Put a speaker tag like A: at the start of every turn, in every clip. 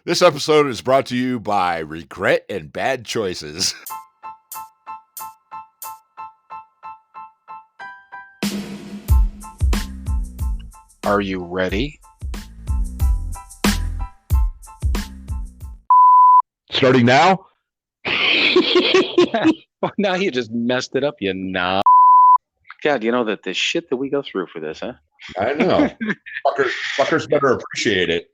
A: This episode is brought to you by regret and bad choices.
B: Are you ready?
A: Starting now?
B: Well, now you just messed it up, you knob. God, you know that the shit that we go through for this, huh?
A: I know. Fuckers better appreciate it.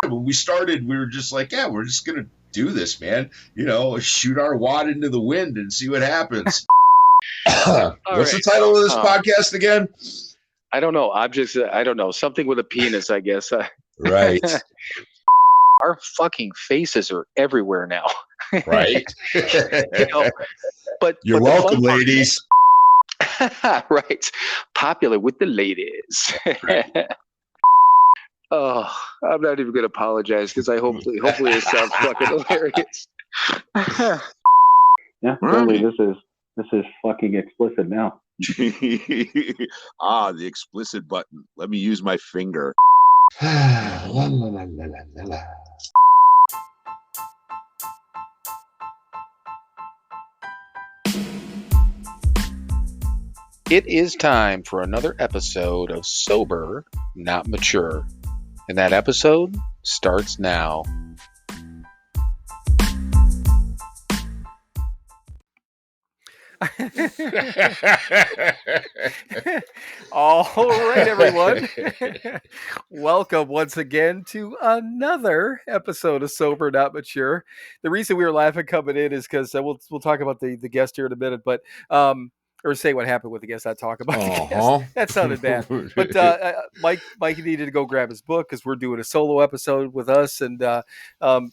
A: When we started, we were just like, yeah, we're just going to do this, man. You know, shoot our wad into the wind and see what happens. What's the title of this podcast again?
B: I don't know. Objects, I don't know. Something with a penis, I guess.
A: Right.
B: Our fucking faces are everywhere now.
A: Right.
B: You know, but
A: You're welcome, ladies.
B: Right. Popular with the ladies. Right. Oh, I'm not even going to apologize because hopefully it sounds fucking hilarious.
C: Yeah, really, this is fucking explicit now.
D: The explicit button. Let me use my finger.
B: It is time for another episode of Sober, Not Mature. And that episode starts now.
E: All right, everyone. Welcome once again to another episode of Sober Not Mature. The reason we were laughing coming in is because we'll talk about the guest here in a minute, but or say what happened with the guest. I talk about the guest. That sounded bad. But Mike needed to go grab his book because we're doing a solo episode with us, and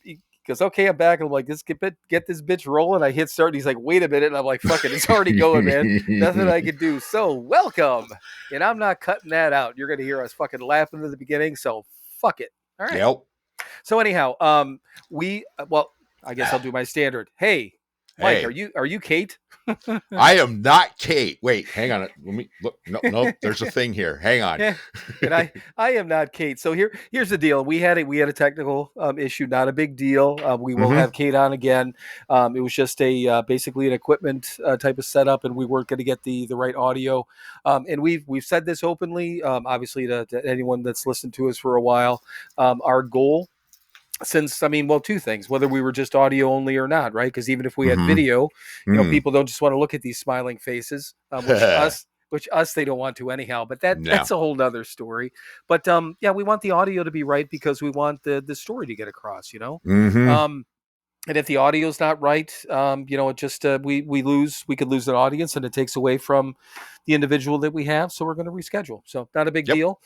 E: he goes, okay, I'm back. And I'm like, get this bitch rolling. I hit start. And he's like, wait a minute. And I'm like, fuck it. It's already going, man. Nothing I can do. So welcome. And I'm not cutting that out. You're going to hear us fucking laughing at the beginning. So fuck it. All right.
A: Yep.
E: So anyhow, I guess I'll do my standard. Hey, Mike, are you Kate?
A: I am not Kate. Wait, hang on. Let me look. No, there's a thing here. Hang on.
E: Yeah, and I am not Kate. So here's the deal. We had a technical issue, not a big deal. We will have Kate on again. It was just basically an equipment type of setup, and we weren't going to get the right audio. And we've said this openly, obviously to anyone that's listened to us for a while. Our goal, since two things, whether we were just audio only or not, right? Because even if we had video, people don't just want to look at these smiling faces, which us they don't want to anyhow. But that's a whole nother story. But we want the audio to be right because we want the story to get across, and if the audio's not right, it just we could lose an audience, and it takes away from the individual that we have. So we're going to reschedule. So not a big deal.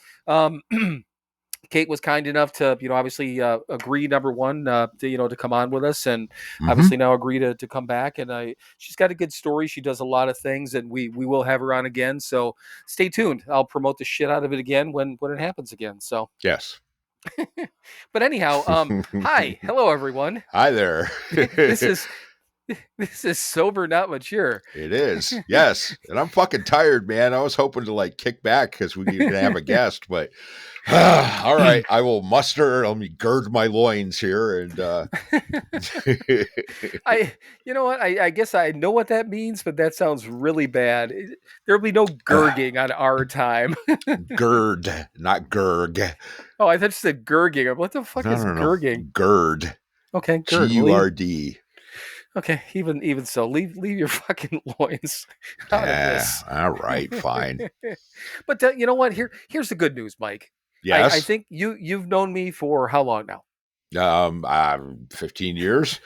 E: Kate was kind enough to, obviously agree, number one, to come on with us, and obviously now agree to come back. And she's got a good story. She does a lot of things, and we will have her on again. So stay tuned. I'll promote the shit out of it again when it happens again. So
A: yes.
E: But anyhow, hi, hello everyone.
A: Hi there.
E: This is Sober Not Mature.
A: It is, yes. And I'm fucking tired, man. I was hoping to kick back because we can have a guest, but all right, I will muster. Let me gird my loins here, and
E: I guess I know what that means, but that sounds really bad. There'll be no gurging on our time.
A: Gird, not gurg.
E: Oh, I thought you said gurging. What the fuck is gurging?
A: Gird.
E: Okay, gird.
A: G-U-R-D.
E: Okay, even so, leave your fucking loins out of this.
A: All right, fine.
E: But you know what? Here's the good news, Mike.
A: Yes.
E: I think you've known me for how long now?
A: 15 years.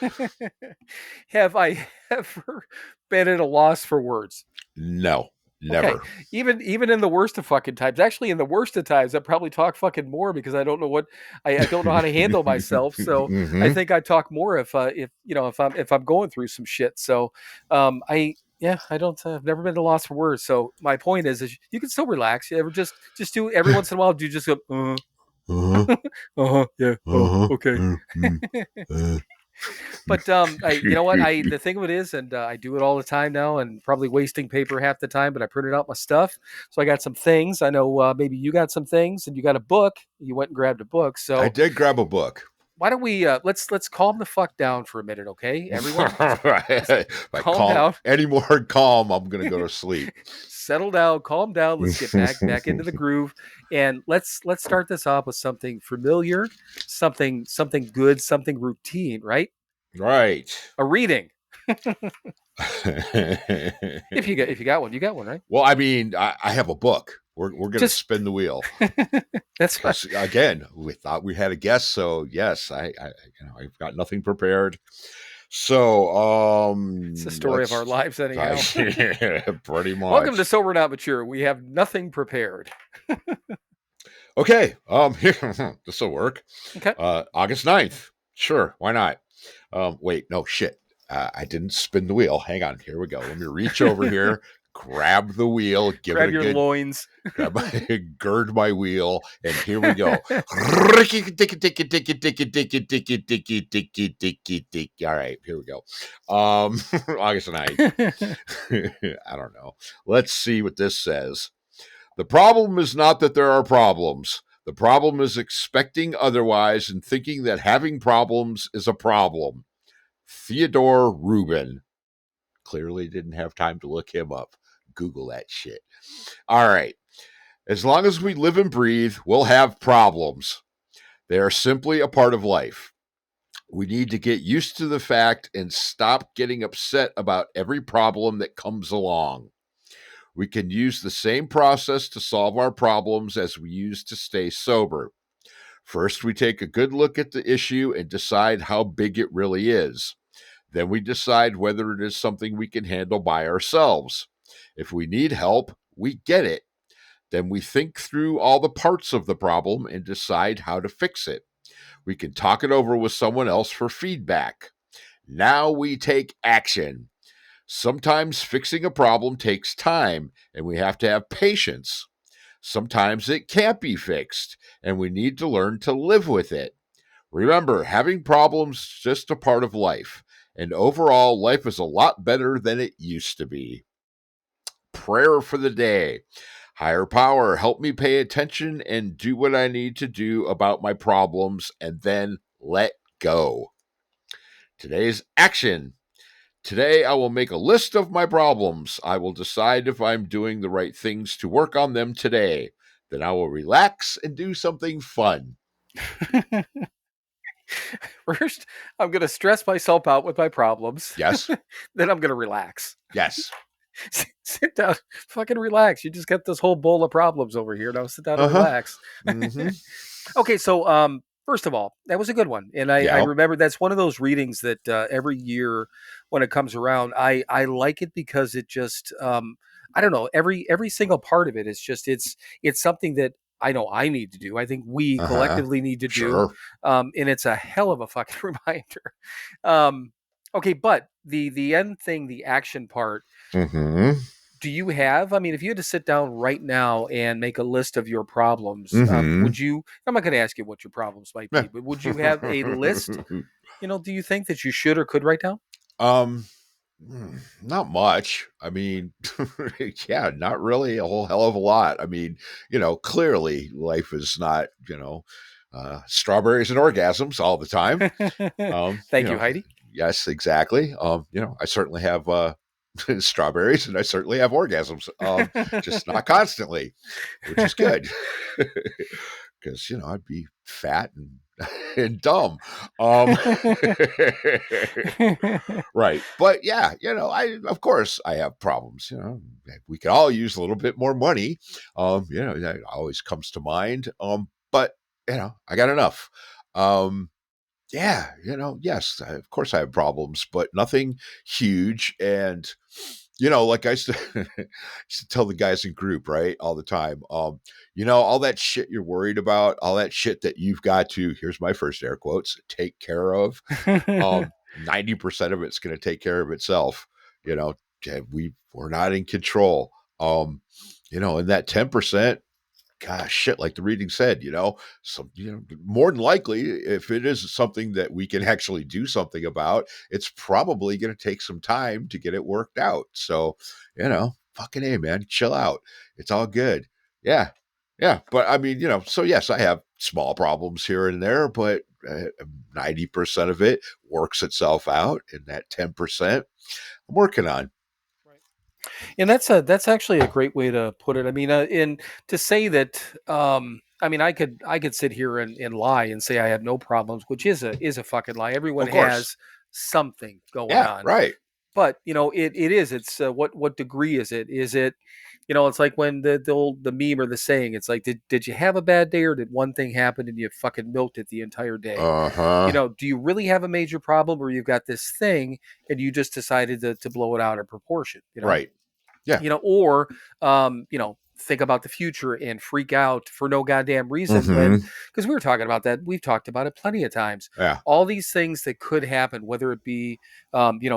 E: Have I ever been at a loss for words?
A: No. Never.
E: Okay. Even in the worst of fucking times. Actually, in the worst of times, I probably talk fucking more because I don't know I don't know how to handle myself. So I think I talk more if I'm going through some shit. So I've never been at a loss for words. So my point is you can still relax. You ever just do every once in a while. Do you just go yeah, okay. But you know what? The thing of it is, and I do it all the time now, and probably wasting paper half the time. But I printed out my stuff, so I got some things. I know maybe you got some things, and you got a book. You went and grabbed a book. So
A: I did grab a book.
E: why don't we let's calm the fuck down for a minute, okay, everyone?
A: If I
E: Calm down.
A: any more calm, I'm gonna go to sleep.
E: Settle down, calm down. Let's get back into the groove, and let's start this off with something familiar, something good, something routine, right?
A: Right.
E: A reading. If you got one, you got one, right?
A: Well, I mean, I have a book. We're gonna
E: Just
A: spin the wheel.
E: that's
A: Because again, we thought we had a guest, so yes, I've got nothing prepared. So
E: it's the story of our lives, anyhow.
A: Pretty much.
E: Welcome to Sober Not Mature. We have nothing prepared.
A: Okay. This will work.
E: Okay.
A: August 9th. Sure, why not? Wait, no shit. I didn't spin the wheel. Hang on. Here we go. Let me reach over here, grab the wheel,
E: grab your loins,
A: gird my wheel, and here we go. All right, here we go. August 9th. I don't know. Let's see what this says. The problem is not that there are problems. The problem is expecting otherwise and thinking that having problems is a problem. Theodore Rubin. Clearly didn't have time to look him up. Google that shit. All right. As long as we live and breathe, we'll have problems. They are simply a part of life. We need to get used to the fact and stop getting upset about every problem that comes along. We can use the same process to solve our problems as we use to stay sober. First, we take a good look at the issue and decide how big it really is. Then we decide whether it is something we can handle by ourselves. If we need help, we get it. Then we think through all the parts of the problem and decide how to fix it. We can talk it over with someone else for feedback. Now we take action. Sometimes fixing a problem takes time, and we have to have patience. Sometimes it can't be fixed, and we need to learn to live with it. Remember, having problems is just a part of life, and overall, life is a lot better than it used to be. Prayer for the day. Higher power, help me pay attention and do what I need to do about my problems, and then let go. Today's action. Today, I will make a list of my problems. I will decide if I'm doing the right things to work on them today. Then I will relax and do something fun.
E: First, I'm going to stress myself out with my problems.
A: Yes.
E: Then I'm going to relax.
A: Yes.
E: Sit down, fucking relax. You just got this whole bowl of problems over here. Now sit down and relax.
A: Mm-hmm.
E: Okay, so first of all, that was a good one, and I remember that's one of those readings that every year when it comes around, I like it because it just I don't know, every single part of it is just it's something that I know I need to do. I think we collectively need to do, and it's a hell of a fucking reminder. Okay, but the end thing, the action part.
A: Mm-hmm.
E: Do you have? I mean, if you had to sit down right now and make a list of your problems, would you? I'm not going to ask you what your problems might be, but would you have a list? Do you think that you should or could write down?
A: Not much. I mean, yeah, not really a whole hell of a lot. I mean, clearly life is not, strawberries and orgasms all the time.
E: Thank you, Heidi.
A: Yes, exactly. I certainly have strawberries and I certainly have orgasms, just not constantly, which is good. Because, I'd be fat and dumb. Right. But yeah, of course I have problems, we could all use a little bit more money. That always comes to mind. But I got enough. Yeah, yes, of course I have problems, but nothing huge. And, like I used to tell the guys in group, right, all the time, all that shit you're worried about, all that shit that you've got to, here's my first air quotes, take care of. 90% of it's going to take care of itself. We're not in control. And that 10%, gosh, shit, like the reading said, more than likely, if it is something that we can actually do something about, it's probably going to take some time to get it worked out. So, fucking A, man, chill out. It's all good. Yeah. Yeah. But I mean, so yes, I have small problems here and there, but 90% of it works itself out. And that 10% I'm working on.
E: And that's actually a great way to put it. I mean, in to say that, I mean, I could sit here and lie and say I have no problems, which is a fucking lie. Everyone
A: Of course.
E: has something going
A: Yeah,
E: on,
A: right.
E: but it's what degree is it? Is it, it's like when the meme or the saying, it's like, did you have a bad day, or did one thing happen and you fucking milked it the entire day?
A: Uh-huh.
E: Do you really have a major problem, or you've got this thing and you just decided to blow it out of proportion?
A: Right. Yeah.
E: Or think about the future and freak out for no goddamn reason,
A: Mhm.
E: because we were talking about that. We've talked about it plenty of times.
A: Yeah.
E: All these things that could happen, whether it be,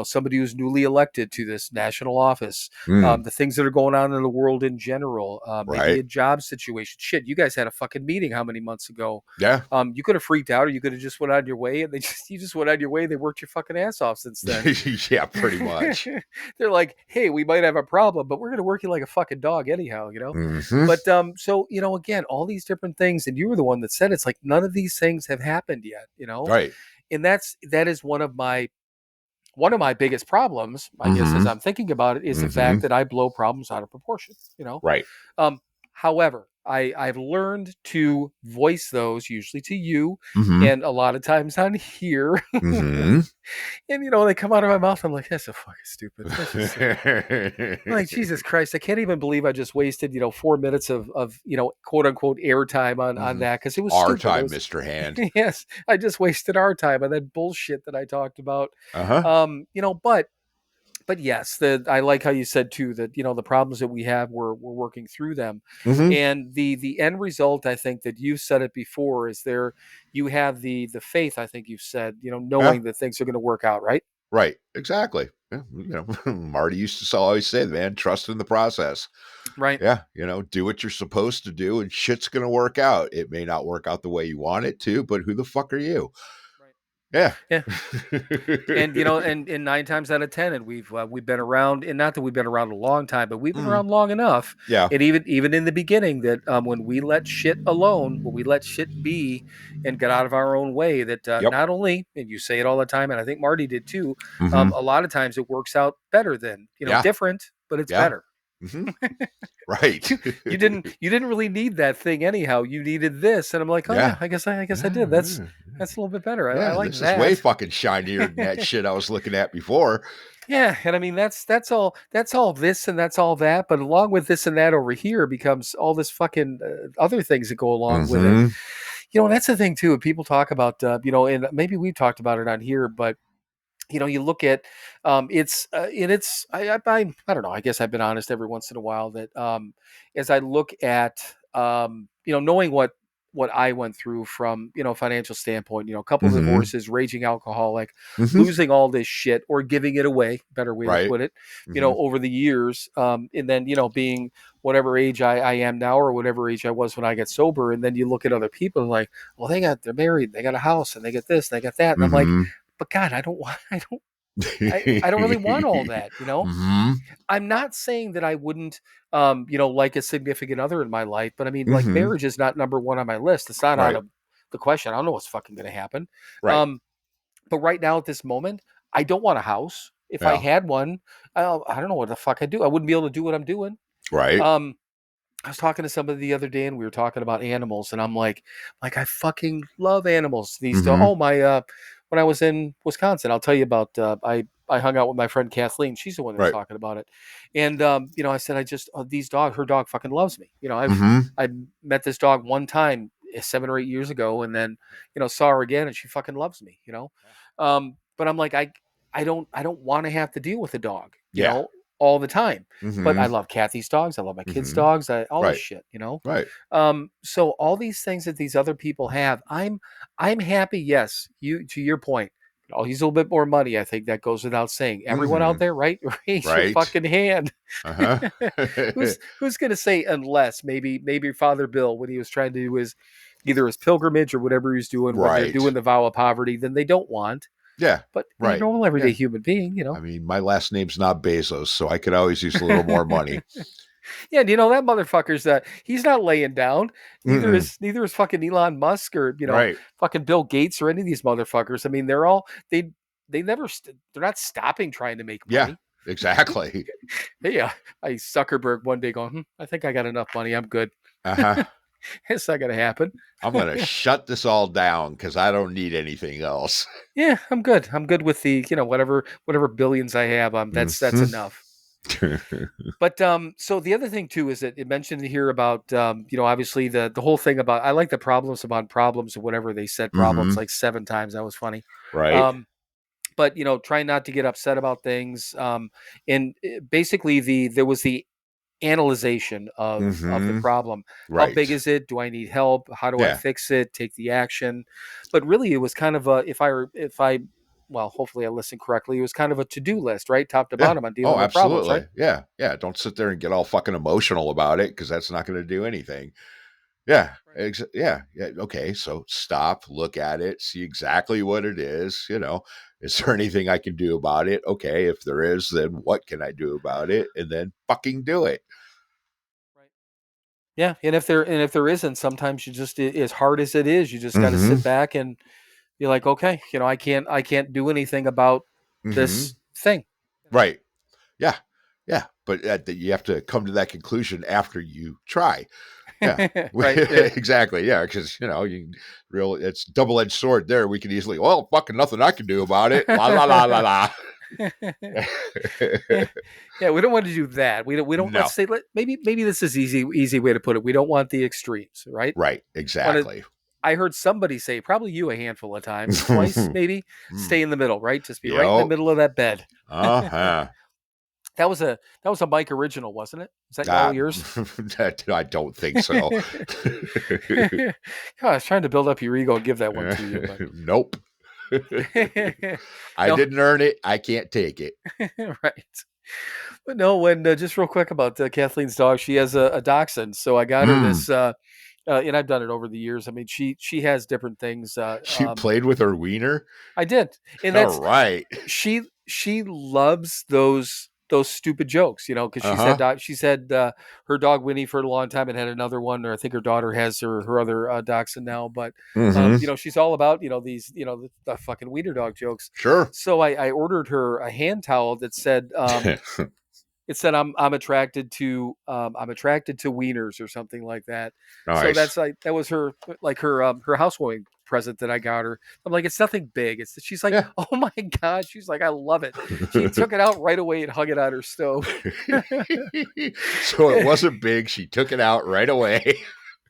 E: somebody who's newly elected to this national office, the things that are going on in the world in general, maybe
A: Right.
E: a job situation. Shit, you guys had a fucking meeting how many months ago?
A: Yeah.
E: You could have freaked out, or you could have just went on your way, and you just went on your way. They worked your fucking ass off since then.
A: Yeah, pretty much.
E: They're like, hey, we might have a problem, but we're going to work you like a fucking dog anyhow,
A: Mhm.
E: But so again, all these different things, and you were the one that said it's like none of these things have happened yet,
A: Right.
E: and that is one of my biggest problems, I guess, as I'm thinking about it, is the fact that I blow problems out of proportion.
A: Right.
E: However, I've learned to voice those, usually to you,
A: Mhm.
E: and a lot of times on here.
A: Mhm.
E: And they come out of my mouth. I'm like, that's so fucking stupid. That's just stupid. I'm like, Jesus Christ, I can't even believe I just wasted 4 minutes of quote unquote airtime on that, because it was
A: Our
E: stupid.
A: time, Mr. Hand.
E: Yes, I just wasted our time on that bullshit that I talked about.
A: Uh-huh.
E: But yes, I like how you said too that the problems that we have, we're working through them,
A: Mhm.
E: and the end result, I think that you said it before, is you have the faith. I think you've said knowing that things are going to work out, right?
A: Right. Exactly. Yeah. Marty used to always say, man, trust in the process.
E: Right.
A: Yeah. Do what you're supposed to do and shit's going to work out. It may not work out the way you want it to, but who the fuck are you?
E: Right.
A: Yeah.
E: Yeah. And and 9 times out of 10, and we've been around, and not that we've been around a long time, but we've been around long enough.
A: Yeah.
E: And even in the beginning, that when we let shit alone, when we let shit be, and get out of our own way, that
A: Yep.
E: not only, and you say it all the time, and I think Marty did too,
A: Mhm.
E: a lot of times it works out better than
A: Yeah.
E: different, but it's
A: Yeah.
E: better.
A: Mhm. Right.
E: You didn't really need that thing anyhow. You needed this, and I'm like, oh yeah, I guess I did. That's a little bit better. I like
A: this
E: that.
A: is way fucking shinier than that shit I was looking at before.
E: Yeah, and I mean that's all this and that's all that, but along with this and that over here becomes all this fucking other things that go along with it.
A: Mhm.
E: And that's the thing too. People talk about and maybe we've talked about it on here, but you look at I don't know. I guess I've been honest every once in a while that as I look at knowing what I went through from financial standpoint, a couple of
A: Mhm.
E: divorces, raging alcoholic,
A: Mhm.
E: losing all this shit or giving it away, better way to
A: Right.
E: put it,
A: Mhm.
E: over the years, and then being whatever age I am now or whatever age I was when I got sober, and then you look at other people and like, well, they're married, they got a house, and they get this, and they got that, and I'm like,
A: Mhm.
E: but God, I don't really want all that,
A: Mhm.
E: I'm not saying that I wouldn't, like a significant other in my life, but I mean, like,
A: Mhm.
E: marriage is not number one on my list. It's not out
A: Right.
E: of the question. I don't know what's fucking going to happen.
A: Right.
E: But right now at this moment, I don't want a house. If I
A: Yeah.
E: had one, I don't know what the fuck I'd do. I wouldn't be able to do what I'm doing.
A: Right.
E: I was talking to somebody the other day, and we were talking about animals, and I'm like I fucking love animals. These
A: Mhm.
E: when I was in Wisconsin, I'll tell you about. I hung out with my friend Kathleen. She's the one that was
A: Right.
E: talking about it, and I said these dogs. Her dog fucking loves me.
A: Mhm.
E: I met this dog one time 7 or 8 years ago, and then saw her again, and she fucking loves me. But I'm like I don't want to have to deal with a dog.
A: Yeah.
E: All the time. But I
A: Mhm.
E: love Kathy's dogs. I love my kids'
A: Mhm.
E: dogs. All this
A: Right.
E: shit,
A: Right.
E: So all these things that these other people have, I'm happy. Yes, to your point. I'll use a little bit more money. I think that goes without saying. Everyone out
A: Mhm.
E: there, right? Raise your
A: Right.
E: fucking hand.
A: Uh-huh.
E: Who's gonna say unless maybe Father Bill when he was trying to do either his pilgrimage or whatever he's doing when they're
A: Right.
E: doing the vow of poverty, then they don't want.
A: Yeah.
E: But they're a
A: Right.
E: normal everyday
A: Yeah.
E: human being,
A: I mean, my last name's not Bezos, so I could always use a little more money.
E: Yeah, and that motherfucker's he's not laying down. Neither
A: Mm-mm.
E: is fucking Elon Musk or
A: Right.
E: fucking Bill Gates or any of these motherfuckers. I mean, they're all they never they're not stopping trying to make
A: Yeah,
E: money.
A: exactly.
E: Hey, I Zuckerberg one day going, I think I got enough money. I'm good.
A: Uh-huh.
E: It's not gonna happen.
A: I'm going to shut this all down because I don't need anything else.
E: Yeah, I'm good. I'm good with the whatever billions I have. That's
A: Mhm.
E: enough. But so the other thing too is that it mentioned here about obviously the whole thing about I like the problems upon problems or whatever they said problems
A: Mhm.
E: like 7 times. That was funny.
A: Right.
E: Um, but try not to get upset about things. And basically there was the analyzation of the
A: Mhm.
E: problem. How big
A: Right.
E: is it? Do I need help? How do I
A: Yeah.
E: fix it? Take the action. But really, it was kind of a if I well, hopefully I listened correctly. It was kind of a to-do list, right, top to
A: Yeah.
E: bottom on
A: Oh,
E: dealing with problems, right?
A: absolutely. Yeah. Yeah. Don't sit there and get all fucking emotional about it because that's not going to do anything. Yeah.
E: Right.
A: Yeah. Yeah. Okay. So stop, look at it, see exactly what it is. Is there anything I can do about it? Okay. If there is, then what can I do about it? And then fucking do it.
E: Right. Yeah, and if there isn't, sometimes you just as hard as it is, you just got to
A: Mm-hmm.
E: sit back and be like, okay, I can't do anything about
A: Mm-hmm.
E: this thing.
A: Right. Yeah. Yeah. But you have to come to that conclusion after you try. Yeah.
E: Right. Yeah.
A: Exactly. Yeah. Because, it's double-edged sword there. We can easily, well, fucking nothing I can do about it. La, la, la, la, la.
E: Yeah, yeah, we don't want to do that. We don't.
A: No.
E: Let's say maybe this is easy way to put it. We don't want the extremes, right?
A: Right.
E: Want to
A: Exactly.
E: I heard somebody say, probably you a handful of times, twice maybe,
A: Mm.
E: stay in the middle, right? Just be right in the
A: Yep.
E: middle of that bed.
A: Uh-huh.
E: That was a Mike original, wasn't it? Is that all
A: Uh,
E: yours?
A: I don't think so.
E: Yeah, I was trying to build up your ego and give that one to you, but
A: Nope. I
E: no,
A: didn't earn it. I can't take it.
E: right. But no, when just real quick about Kathleen's dog, she has a dachshund, so I got her
A: Mm.
E: this, and I've done it over the years. I mean, she has different things.
A: She played with her wiener.
E: I did, and
A: All
E: that's
A: right.
E: she loves those stupid jokes, because
A: Uh-huh.
E: she said her dog Winnie for a long time and had another one, or I think her daughter has her other dachshund now. But
A: Mm-hmm.
E: she's all about these the fucking wiener dog jokes.
A: Sure.
E: So I ordered her a hand towel that said it said I'm attracted to wieners or something like that. So
A: Nice.
E: that's that was her housewarming present that I got her. I'm like, it's nothing big. She's like,
A: Yeah.
E: oh my god. She's like, I love it. She took it out right away and hung it on her stove.
A: So it wasn't big. She took it out right away.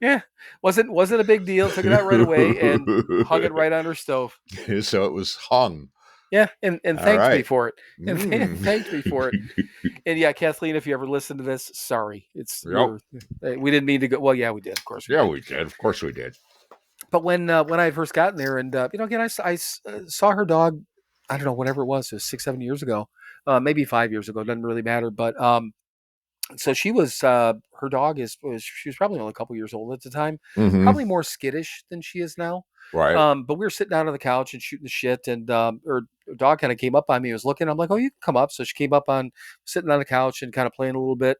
E: Yeah, wasn't a big deal. Took it out right away and hung it right on her stove.
A: So it was hung.
E: Yeah, and
A: All
E: thanked me
A: right.
E: for it. And
A: Mm.
E: thanked me for it. And yeah, Kathleen, if you ever listen to this, sorry.
A: Yep.
E: We didn't mean to go. Well, yeah, we did. Of course, we
A: Yeah,
E: did.
A: we did. Of course we did.
E: But when I had first gotten there, and again, I saw her dog. I don't know, whatever it was 6-7 years ago, maybe 5 years ago. Doesn't really matter. But so she was her dog she was probably only a couple years old at the time,
A: Mm-hmm.
E: probably more skittish than she is now.
A: Right.
E: But we were sitting down on the couch and shooting the shit, and her dog kind of came up on me. Was looking. I'm like, oh, you can come up. So she came up on sitting on the couch and kind of playing a little bit,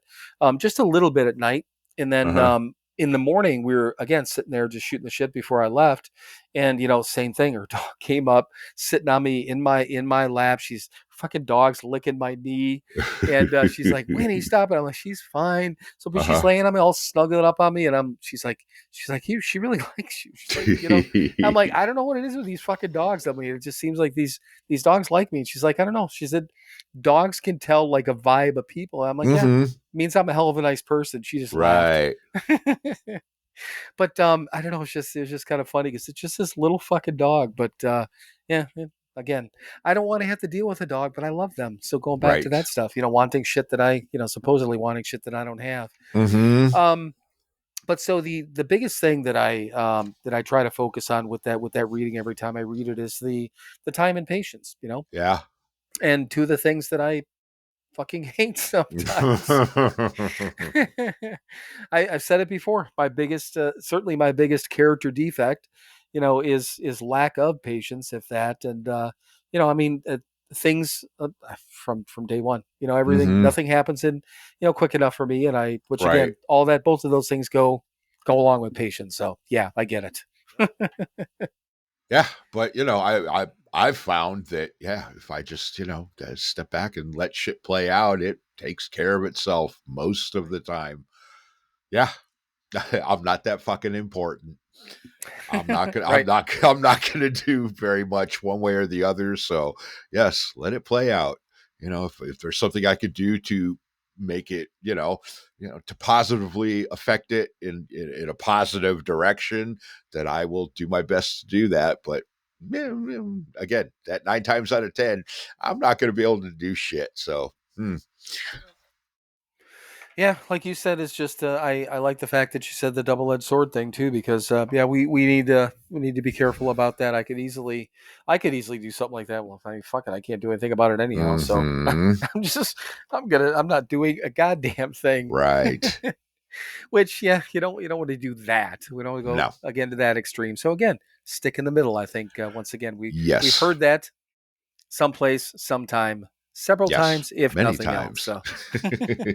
E: just a little bit at night, and then
A: Uh-huh.
E: in the morning we were again sitting there just shooting the shit before I left, and same thing. Her dog came up, sitting on me in my lap. She's fucking dog's licking my knee, and she's like, Winnie, stop it. I'm like, she's fine. So, but she's
A: Uh-huh.
E: laying on me, all snuggled up on me, and she's like, she really likes you. She's like, I'm like, I don't know what it is with these fucking dogs. I mean, it just seems like these dogs like me. And she's like, I don't know. She said, dogs can tell like a vibe of people. I'm like, yeah,
A: Mm-hmm.
E: means I'm a hell of a nice person. She just laughed.
A: Right.
E: But I don't know. It was just kind of funny because it's just this little fucking dog. But yeah. Again, I don't want to have to deal with a dog, but I love them. So going back to
A: Right.
E: that stuff, wanting shit that I, supposedly wanting shit that I don't have.
A: Mm-hmm.
E: But so the biggest thing that I try to focus on with that reading every time I read it is the time and patience,
A: Yeah.
E: and two of the things that I fucking hate sometimes. I've said it before. My biggest, certainly my biggest character defect, is lack of patience, if that. And I mean, things from day one. Everything, nothing happens in quick enough for me, and which
A: Right.
E: again, both of those things go along with patience. So yeah, I get it.
A: Yeah, but I've found that if I just step back and let shit play out, it takes care of itself most of the time. Yeah, I'm not that fucking important. I'm not gonna
E: Right.
A: I'm not gonna do very much one way or the other. So yes, let it play out. If there's something I could do to make it, to positively affect it in a positive direction, then I will do my best to do that. But again, that 9 times out of 10, I'm not going to be able to do shit. So
E: Yeah, like you said, it's just I like the fact that you said the double-edged sword thing too, because we need to be careful about that. I could easily do something like that. Well, fuck it, I can't do anything about it anyhow. So I'm not doing a goddamn thing.
A: Right.
E: Which you don't want to do that. We don't want to go
A: No.
E: again to that extreme. So again, stick in the middle. I think once again we've
A: Yes.
E: heard that someplace, sometime, several
A: Yes.
E: times, if
A: Many
E: nothing
A: times.
E: else. So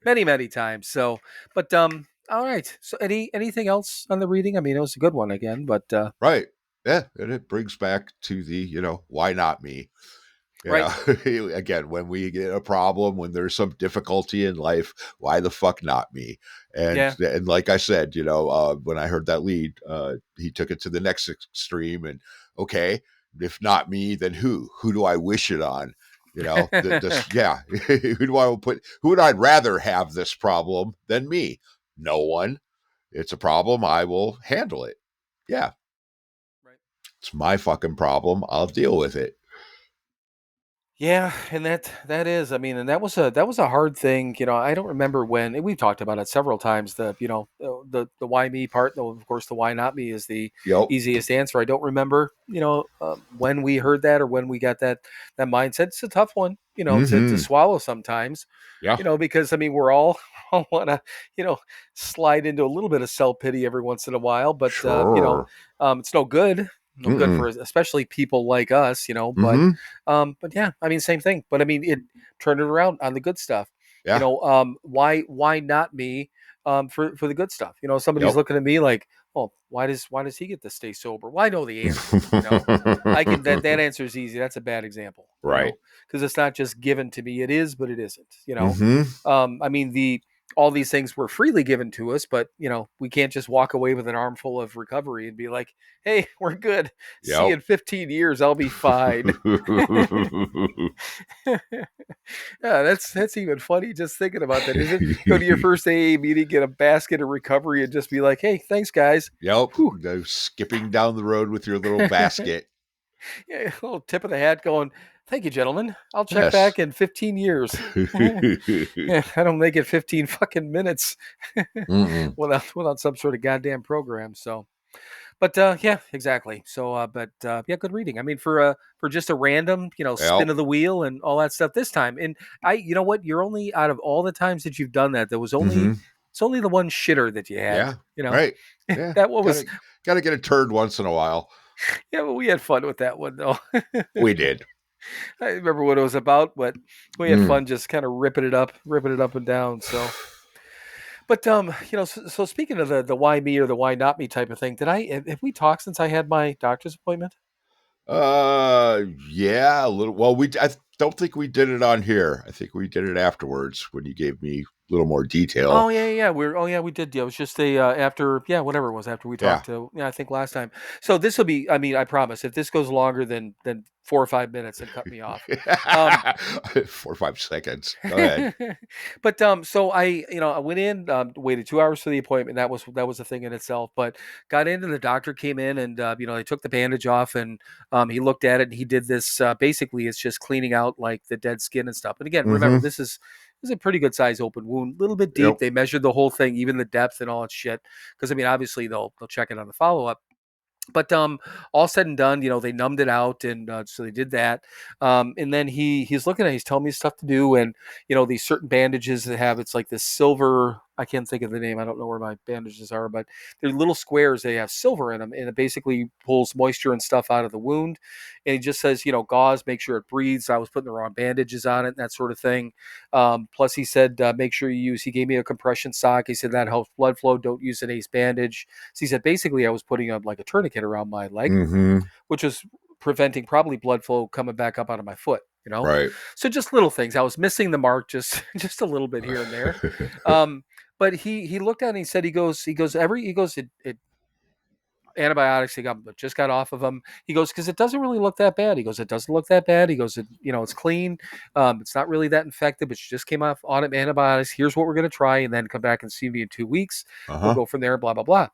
E: many times. So, but all right. So anything else on the reading? I mean, it was a good one again, but
A: Right. Yeah. And it brings back to the, why not me?
E: Right.
A: Again, when we get a problem, when there's some difficulty in life, why the fuck not me? And like I said, when I heard that lead, he took it to the next extreme. And okay, if not me, then who? Who do I wish it on? Who do I put? Who would I rather have this problem than me? No one. It's a problem. I will handle it. Yeah,
E: Right.
A: it's my fucking problem. I'll deal with it.
E: Yeah, and that is, I mean, and that was a hard thing. I don't remember when, and we've talked about it several times. The why me part, though, of course, the why not me is the
A: Yep.
E: easiest answer. I don't remember, when we heard that or when we got that mindset. It's a tough one, to swallow sometimes.
A: Yeah.
E: Because I mean, we're all want to, slide into a little bit of self pity every once in a while, but
A: Sure.
E: it's no good. No good for especially people like us, but yeah, I mean, same thing. But I mean, it turned it around on the good stuff.
A: Yeah.
E: Why not me? For the good stuff. Somebody's
A: Yep.
E: looking at me like, well, why does he get to stay sober? Well, I know the answer. I can that answer is easy. That's a bad example,
A: right?
E: Because it's not just given to me. It is, but it isn't. I mean all these things were freely given to us, but we can't just walk away with an armful of recovery and be like, hey, we're good. See you in 15 years, I'll be fine. Yeah, that's even funny just thinking about that. Is it go to your first AA meeting, get a basket of recovery, and just be like, hey, thanks, guys.
A: Yep. Go skipping down the road with your little basket.
E: Yeah, a little tip of the hat going, thank you, gentlemen. I'll check back in 15 years. Yeah, I don't make it 15 fucking minutes without some sort of goddamn program. So, but yeah, exactly. So, yeah, good reading. I mean, for just a random, spin of the wheel and all that stuff this time. And you know what? You're only out of all the times that you've done that, there was only it's only the one shitter that you had.
A: Yeah. Right. Yeah.
E: That one was
A: gotta get a turd once in a while.
E: Yeah, but we had fun with that one though.
A: We did.
E: I remember what it was about, but we had fun just kind of ripping it up and down. So, but so speaking of the why me or the why not me type of thing, have we talked since I had my doctor's appointment?
A: Yeah, a little. Well, I don't think we did it on here. I think we did it afterwards when you gave me a little more detail.
E: Oh yeah. We did. Yeah, it was just after whatever it was after we talked to I think last time. So this will be. I mean, I promise. If this goes longer than 4 or 5 minutes, then cut me off.
A: 4 or 5 seconds. Go ahead.
E: But so I went in, waited 2 hours for the appointment. That was a thing in itself. But got in, and the doctor came in, and they took the bandage off, and he looked at it, and he did this. Basically, it's just cleaning out like the dead skin and stuff. And again, remember, this is a pretty good size open wound, a little bit deep.
A: Yep.
E: They measured the whole thing, even the depth and all that shit. Because I mean, obviously they'll check it on the follow up. But all said and done, they numbed it out, and so they did that. And then he's looking at, he's telling me stuff to do, and these certain bandages that have, it's like this silver I can't think of the name. I don't know where my bandages are, but they're little squares. They have silver in them, and it basically pulls moisture and stuff out of the wound. And he just says, gauze, make sure it breathes. I was putting the wrong bandages on it, and that sort of thing. Plus, he said, make sure he gave me a compression sock. He said that helps blood flow. Don't use an ace bandage. So he said, basically, I was putting like a tourniquet around my leg, which was preventing probably blood flow coming back up out of my foot.
A: Right.
E: So just little things. I was missing the mark just a little bit here and there. But he looked at it and he said, he goes, it antibiotics, just got off of them. He goes, because it doesn't really look that bad. He goes, it doesn't look that bad. He goes, it's clean. It's not really that infected, but you just came off on antibiotics. Here's what we're going to try, and then come back and see me in 2 weeks. We'll go from there, blah, blah, blah.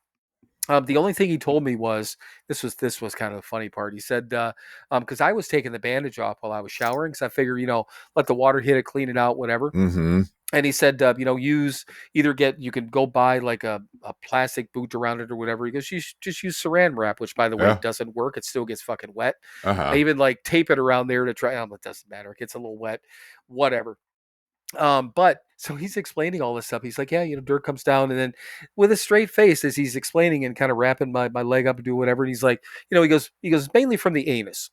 E: The only thing he told me was this was kind of the funny part. He said, because I was taking the bandage off while I was showering, because I figure, let the water hit it, clean it out, whatever. And he said, you can go buy like a plastic boot around it or whatever. He goes, you just use saran wrap, which by the way doesn't work. It still gets fucking wet. I even like tape it around there to try. It doesn't matter. It gets a little wet, whatever. But so he's explaining all this stuff. He's like, yeah, dirt comes down, and then with a straight face as he's explaining and kind of wrapping my leg up and do whatever. And he's like, he goes mainly from the anus.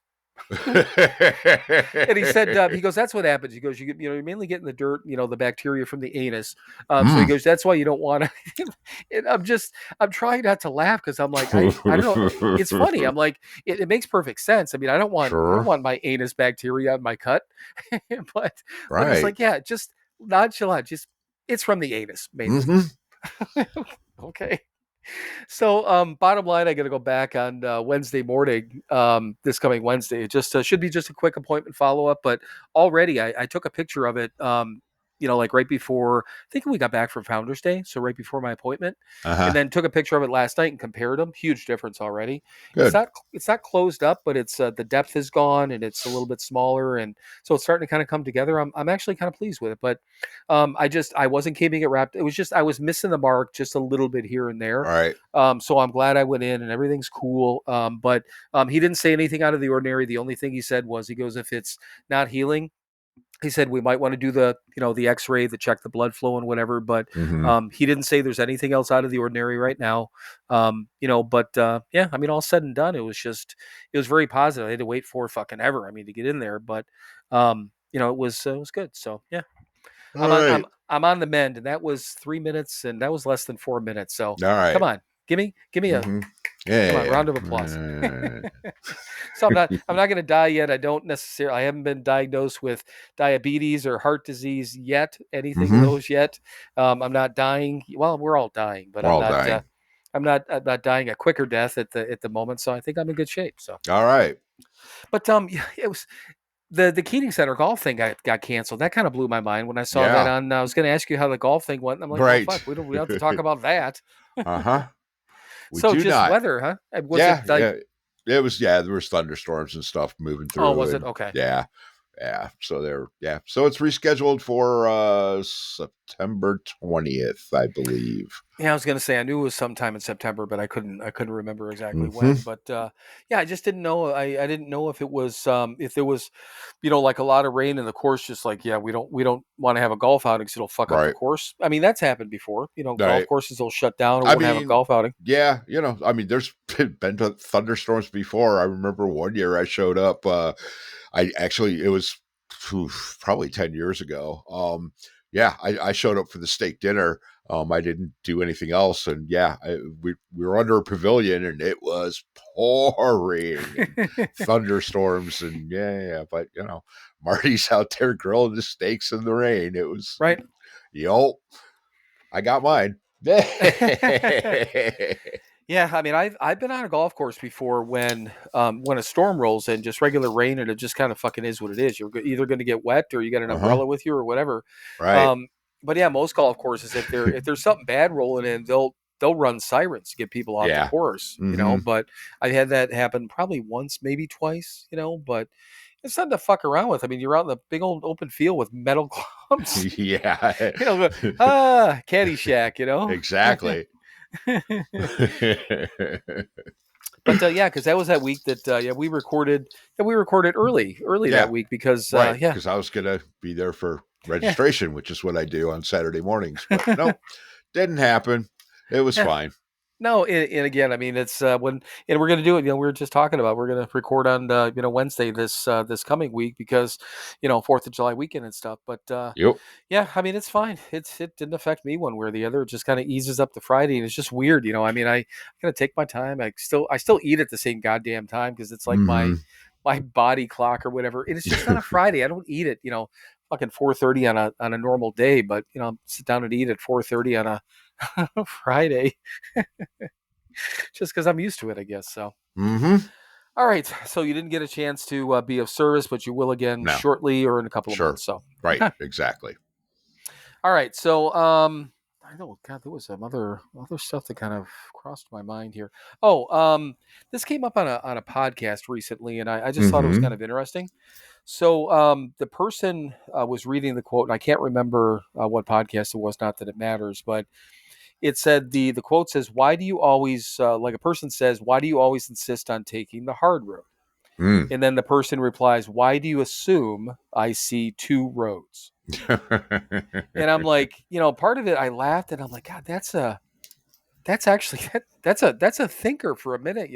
E: And he said, he goes, that's what happens. He goes, you're mainly getting the dirt, the bacteria from the anus. So he goes, that's why you don't want to. And I'm trying not to laugh because I'm like, I don't know. It's funny. I'm like, it makes perfect sense. I mean, I don't want my anus bacteria on my cut, but it's like, yeah, just nonchalant. It's from the anus, mainly. Okay. So, bottom line, I got to go back on Wednesday morning, this coming Wednesday. It just should be just a quick appointment follow-up, but already I took a picture of it, like right before, I think we got back from Founders Day, so right before my appointment, and then took a picture of it last night and compared them. Huge difference already.
A: Good.
E: It's not closed up, but it's the depth is gone and it's a little bit smaller, and so it's starting to kind of come together. I'm actually kind of pleased with it, but I wasn't keeping it wrapped. It was just I was missing the mark just a little bit here and there.
A: All right.
E: So I'm glad I went in and everything's cool. But he didn't say anything out of the ordinary. The only thing he said was, he goes, if it's not healing, he said we might want to do the X-ray to check the blood flow and whatever. But he didn't say there's anything else out of the ordinary right now. But yeah, I mean, all said and done, it was very positive. I had to wait for fucking ever, to get in there, but it was good. So yeah. I'm on the mend, and that was 3 minutes, and that was less than 4 minutes. So
A: all right.
E: Come on, give me a come on, round of applause. So I'm not going to die yet. I haven't been diagnosed with diabetes or heart disease yet. Anything of those yet? I'm not dying. Well, we're all dying, but I'm not dying a quicker death at the moment. So I think I'm in good shape. So
A: all right.
E: But it was. The Keating Center golf thing got canceled. That kind of blew my mind when I saw that on. I was going to ask you how the golf thing went. I'm like,
A: right.
E: Oh, fuck, we don't have to talk about that.
A: So just
E: not. Weather, huh?
A: It was. There was thunderstorms and stuff moving through.
E: Oh, was it? Okay.
A: Yeah. So So it's rescheduled for September 20th, I believe.
E: Yeah, I was gonna say I knew it was sometime in September, but I couldn't remember exactly when. But I just didn't know. I didn't know if it was if there was, like a lot of rain in the course. Just like we don't want to have a golf outing because it'll fuck up the course. I mean, that's happened before. Golf courses will shut down or won't have a golf outing.
A: Yeah, there's been thunderstorms before. I remember one year I showed up. It was probably 10 years ago. I showed up for the steak dinner. I didn't do anything else. And we were under a pavilion and it was pouring thunderstorms and but Marty's out there grilling the steaks in the rain. It was
E: right.
A: I got mine.
E: Yeah, I mean, I've been on a golf course before when a storm rolls in, just regular rain, and it just kind of fucking is what it is. You're either going to get wet or you got an umbrella with you or whatever.
A: Right.
E: But yeah, most golf courses, if there's something bad rolling in, they'll run sirens to get people off the course. But I've had that happen probably once, maybe twice. But it's nothing to fuck around with. I mean, you're out in the big old open field with metal clubs.
A: Yeah.
E: Caddyshack.
A: Exactly.
E: But because that was that week that we recorded early that week because
A: because I was gonna be there for registration, which is what I do on Saturday mornings. But no, Didn't happen. It was
E: Yeah.
A: fine.
E: No, and again, I mean, it's and we're going to do it. We were just talking about we're going to record on Wednesday this coming week because 4th of July weekend and stuff. But
A: Yep.
E: yeah, I mean, it's fine. It didn't affect me one way or the other. It just kind of eases up the Friday, and it's just weird. I mean, I gotta take my time. I still eat at the same goddamn time because it's like my body clock or whatever. And it's just on a Friday. I don't eat it, fucking 4:30 on a normal day, but sit down and eat at 4:30 on a Friday. Just because I'm used to it, I guess. So, all right. So you didn't get a chance to be of service, but you will again
A: No.
E: shortly or in a couple of
A: Sure.
E: months. So,
A: Right.
E: okay.
A: Exactly.
E: All right. So, I know, God, there was some other stuff that kind of crossed my mind here. Oh, this came up on a podcast recently, and I just thought it was kind of interesting. So, the person was reading the quote, and I can't remember what podcast it was. Not that it matters, but it said the quote says, "Why do you always like a person says, why do you always insist on taking the hard road?"
A: Mm.
E: And then the person replies, "Why do you assume I see two roads?" And I'm like, part of it, I laughed, and I'm like, God, that's actually that's a thinker for a minute,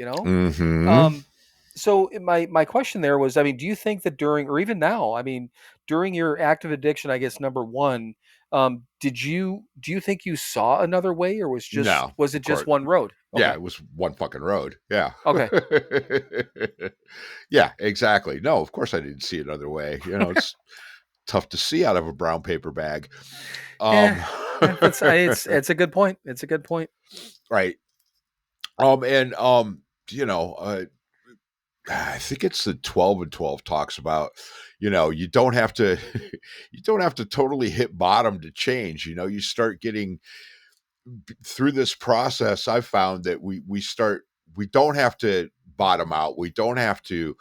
E: So my question there was, I mean, do you think that during, or even now, I mean, during your active addiction, I guess number one, do you think you saw another way, or was
A: No,
E: it
A: of
E: just
A: course.
E: one road?
A: Yeah,
E: Okay.
A: it was one fucking road. Yeah.
E: Okay.
A: Yeah, exactly. No, of course I didn't see another way. It's tough to see out of a brown paper bag.
E: Yeah, it's a good point. It's a good point.
A: Right. And I think it's the 12 and 12 talks about, you don't have to you don't have to totally hit bottom to change. You start getting through this process. I've found that we don't have to bottom out. We don't have to,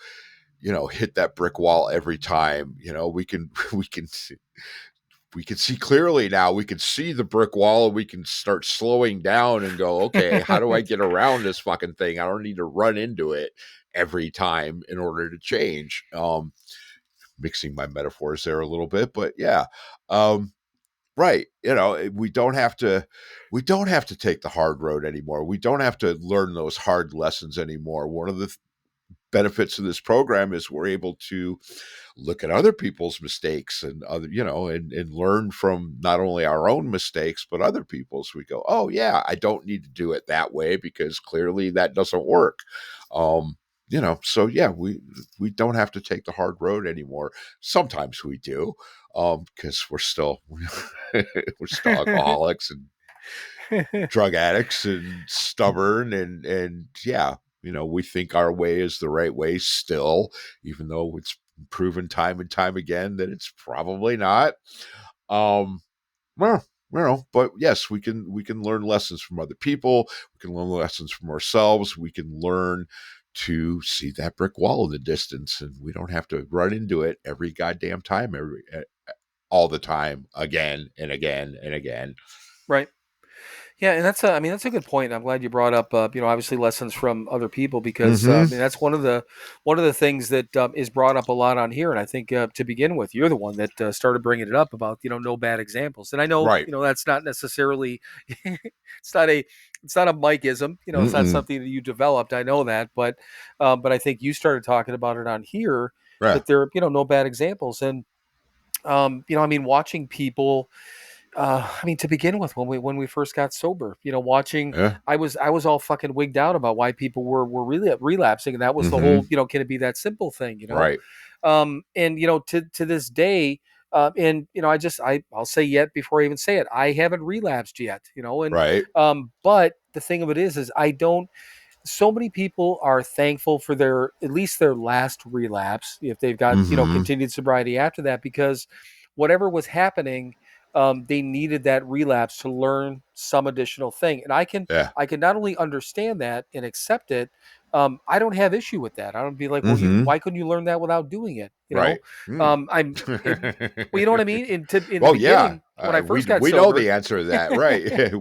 A: hit that brick wall every time. We can see clearly now. We can see the brick wall, and we can start slowing down and go, okay, how do I get around this fucking thing? I don't need to run into it every time in order to change. Mixing my metaphors there a little bit, but yeah. Right. We don't have to take the hard road anymore. We don't have to learn those hard lessons anymore. One of the benefits of this program is we're able to look at other people's mistakes and and learn from not only our own mistakes but other people's. We go, oh yeah, I don't need to do it that way because clearly that doesn't work. So yeah, we don't have to take the hard road anymore. Sometimes we do, because we're still alcoholics and drug addicts and stubborn and yeah, we think our way is the right way still, even though it's proven time and time again that it's probably not. Well, but yes, we can learn lessons from other people. We can learn lessons from ourselves. We can learn to see that brick wall in the distance, and we don't have to run into it every goddamn time, all the time, again and again and again.
E: Right. Yeah, and that's a good point. I'm glad you brought up obviously lessons from other people because I mean that's one of the things that is brought up a lot on here. And I think to begin with, you're the one that started bringing it up about no bad examples. And I know
A: Right.
E: that's not necessarily it's not a Mikeism. It's not something that you developed. I know that, but I think you started talking about it on here that there are no bad examples. And I mean watching people. I mean, to begin with, when we first got sober, watching, I was all fucking wigged out about why people were really relapsing, and that was the whole, can it be that simple thing,
A: Right.
E: And to this day, and I'll say yet before I even say it, I haven't relapsed yet, and
A: Right.
E: but the thing of it is I don't. So many people are thankful for at least their last relapse if they've got continued sobriety after that because whatever was happening. They needed that relapse to learn some additional thing. And I can not only understand that and accept it. I don't have issue with that. I don't be like, well, why couldn't you learn that without doing it?
A: Right.
E: Well, you know what I mean? In the
A: Well,
E: beginning, when I first got
A: we
E: sober,
A: know the answer to that, right?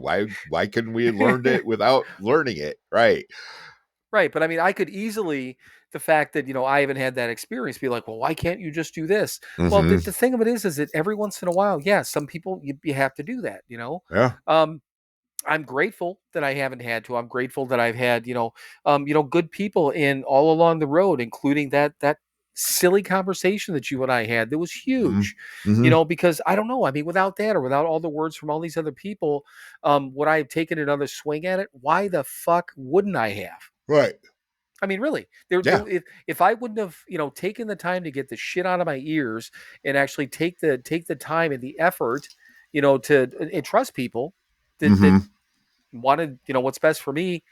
A: Why couldn't we learn it without learning it? Right.
E: Right. But I mean, I could easily, the fact that, I haven't had that experience, be like, well, why can't you just do this? Well, the thing of it is that every once in a while, yeah, some people, you have to do that,
A: Yeah.
E: I'm grateful that I haven't had to. I'm grateful that I've had, good people in all along the road, including that silly conversation that you and I had that was huge,
A: Mm-hmm.
E: because I don't know. I mean, without that or without all the words from all these other people, would I have taken another swing at it? Why the fuck wouldn't I have?
A: Right.
E: I mean, really,
A: Yeah.
E: if I wouldn't have, taken the time to get the shit out of my ears and actually take the time and the effort, to and trust people that
A: Mm-hmm.
E: wanted, what's best for me,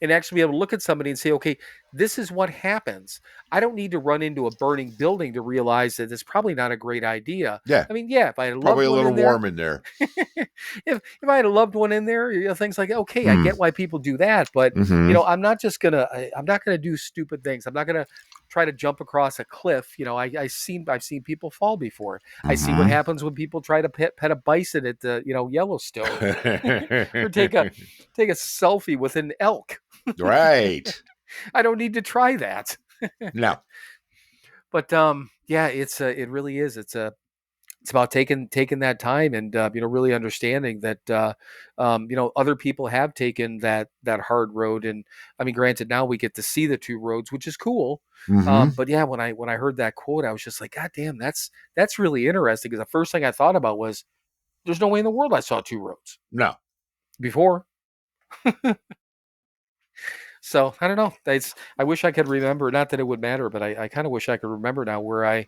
E: and actually be able to look at somebody and say, okay, this is what happens. I don't need to run into a burning building to realize that it's probably not a great idea.
A: Yeah.
E: I mean, yeah, if I had a
A: Probably
E: loved
A: a
E: one
A: little
E: in there,
A: warm in there.
E: if I had a loved one in there, things like, okay, I
A: Hmm.
E: get why people do that, but
A: Mm-hmm.
E: I'm not gonna do stupid things. I'm not gonna try to jump across a cliff. I've seen people fall before. I see what
A: Mm-hmm.
E: happens when people try to pet a bison at the Yellowstone, or take a selfie with an elk.
A: Right.
E: I don't need to try that.
A: No.
E: But yeah, it really is. It's about taking that time and really understanding that other people have taken that hard road. And I mean, granted, now we get to see the two roads, which is cool.
A: Mm-hmm.
E: But yeah, when I heard that quote, I was just like, God damn, that's really interesting. Because the first thing I thought about was, there's no way in the world I saw two roads
A: No.
E: before. So I don't know. I wish I could remember. Not that it would matter, but I kind of wish I could remember now where I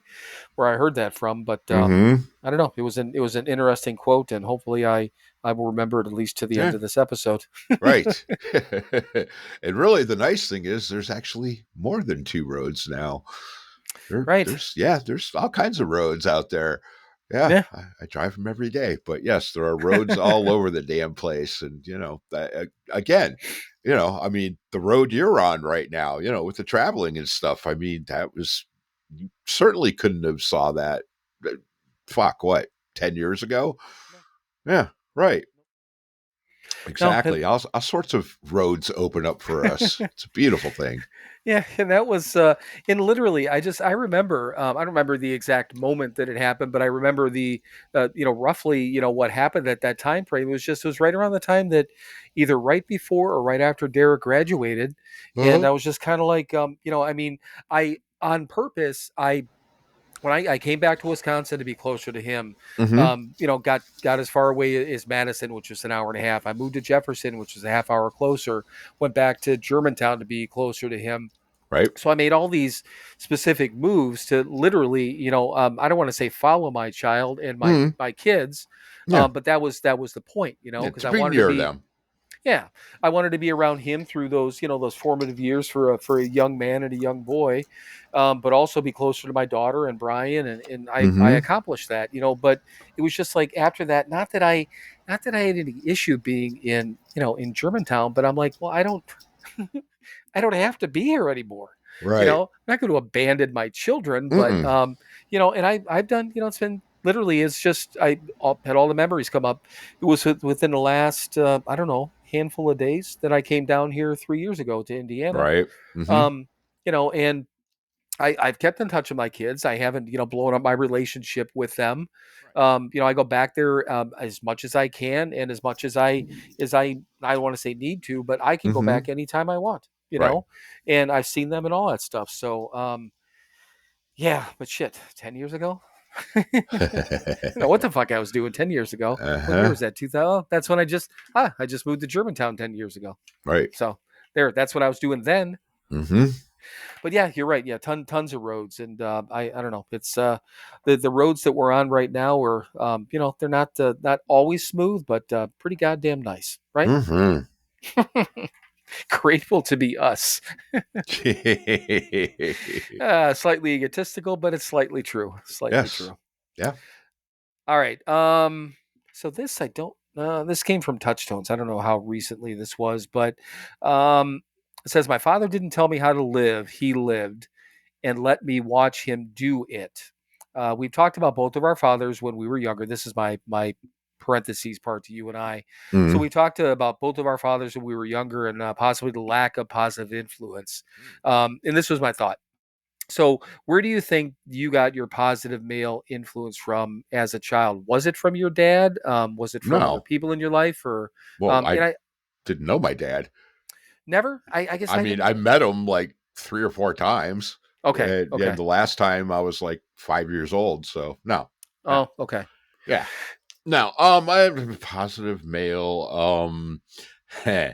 E: heard that from. But
A: Mm-hmm.
E: I don't know. It was an interesting quote, and hopefully I will remember it at least to the end
A: Yeah.
E: of this episode.
A: Right. And really, the nice thing is there's actually more than two roads now.
E: Right.
A: There's all kinds of roads out there. Yeah,
E: Yeah.
A: I drive them every day. But yes, there are roads all over the damn place. And, again, I mean, the road you're on right now, with the traveling and stuff, I mean, you certainly couldn't have saw that. uh, Fuck, what, 10 years ago?
E: No.
A: Yeah, right.
E: No. And
A: Exactly. All sorts of roads open up for us. It's a beautiful thing.
E: yeah, and that was and literally I remember I don't remember the exact moment that it happened, but I remember the roughly what happened at that time frame. It was right around the time that either right before or right after Derek graduated, and
A: Uh-huh.
E: I was just kind of like I mean, I on purpose I when I came back to Wisconsin to be closer to him,
A: Mm-hmm.
E: got as far away as Madison, which was an hour and a half. I moved to Jefferson, which was a half hour closer. Went back to Germantown to be closer to him.
A: Right.
E: So I made all these specific moves to literally, I don't want to say follow my child and my
A: Mm-hmm.
E: my kids,
A: Yeah.
E: but that was the point,
A: Yeah.
E: because
A: To
E: I
A: be
E: wanted to
A: near
E: be.
A: them.
E: Yeah, I wanted to be around him through those formative years for a young man and a young boy, but also be closer to my daughter and Brian, and I
A: Mm-hmm.
E: accomplished that. But it was just like after that, not that I had any issue being in Germantown, but I'm like, well, I don't have to be here anymore.
A: Right.
E: I'm not going to abandon my children, but
A: Mm-mm.
E: and I've done, it's been literally, it's just had all the memories come up. It was within the last I don't know, handful of days that I came down here 3 years ago to Indiana.
A: Right. Mm-hmm.
E: Um, and I've kept in touch with my kids. I haven't, blown up my relationship with them. I go back there as much as I can, and as much as I want to say need to, but I can go
A: Mm-hmm.
E: back anytime I want,
A: Right.
E: and I've seen them and all that stuff. So, yeah, but shit, 10 years ago, I don't know what the fuck I was doing 10 years ago. What year
A: Uh-huh.
E: was that? 2000. That's when I just moved to Germantown 10 years ago.
A: Right.
E: So that's what I was doing then.
A: Mm-hmm.
E: But yeah, you're right. Yeah, tons of roads, and I don't know. It's the roads that we're on right now are they're not always smooth, but pretty goddamn nice, right?
A: Mm-hmm.
E: Grateful to be us. Slightly egotistical, but it's slightly true. Slightly
A: Yes.
E: true.
A: Yeah.
E: All right. So this I don't. This came from Touchstones. I don't know how recently this was, but it says my father didn't tell me how to live. He lived and let me watch him do it. We've talked about both of our fathers when we were younger. This is my parentheses part to you and I. So
A: Mm-hmm.
E: we talked about both of our fathers when we were younger, and possibly the lack of positive influence. And this was my thought. So where do you think you got your positive male influence from as a child? Was it from your dad? Was it from the
A: No.
E: people in your life, or
A: Well,
E: and
A: I
E: I
A: didn't know my dad.
E: never? I guess
A: I
E: I
A: mean,
E: didn't.
A: I met him like 3 or 4 times.
E: Okay,
A: And
E: okay.
A: the last time I was like 5 years old. So no, no.
E: Oh, okay.
A: Yeah. No, I have a positive male. heh.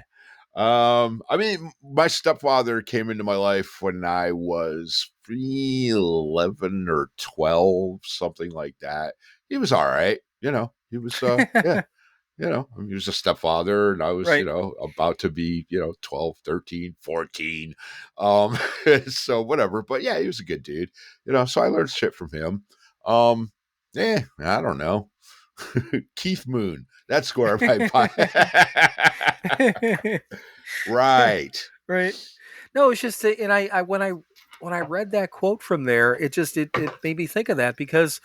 A: I mean, my stepfather came into my life when I was 11 or 12, something like that. He was all right. He was, yeah, he was a stepfather and I was,
E: Right.
A: about to be, 12, 13, 14. So whatever, but yeah, he was a good dude, so I learned shit from him. I don't know. Keith Moon. That's where my right.
E: Right. No, it's just, and I when I read that quote from there, it made me think of that because,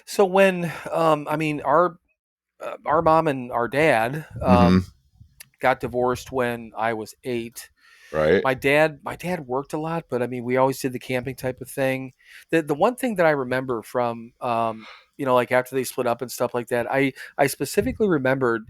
E: so when, I mean, our mom and our dad,
A: Hmm.
E: got divorced when I was 8.
A: Right.
E: My dad worked a lot, but I mean, we always did the camping type of thing. The one thing that I remember from, like after they split up and stuff like that, I specifically remembered,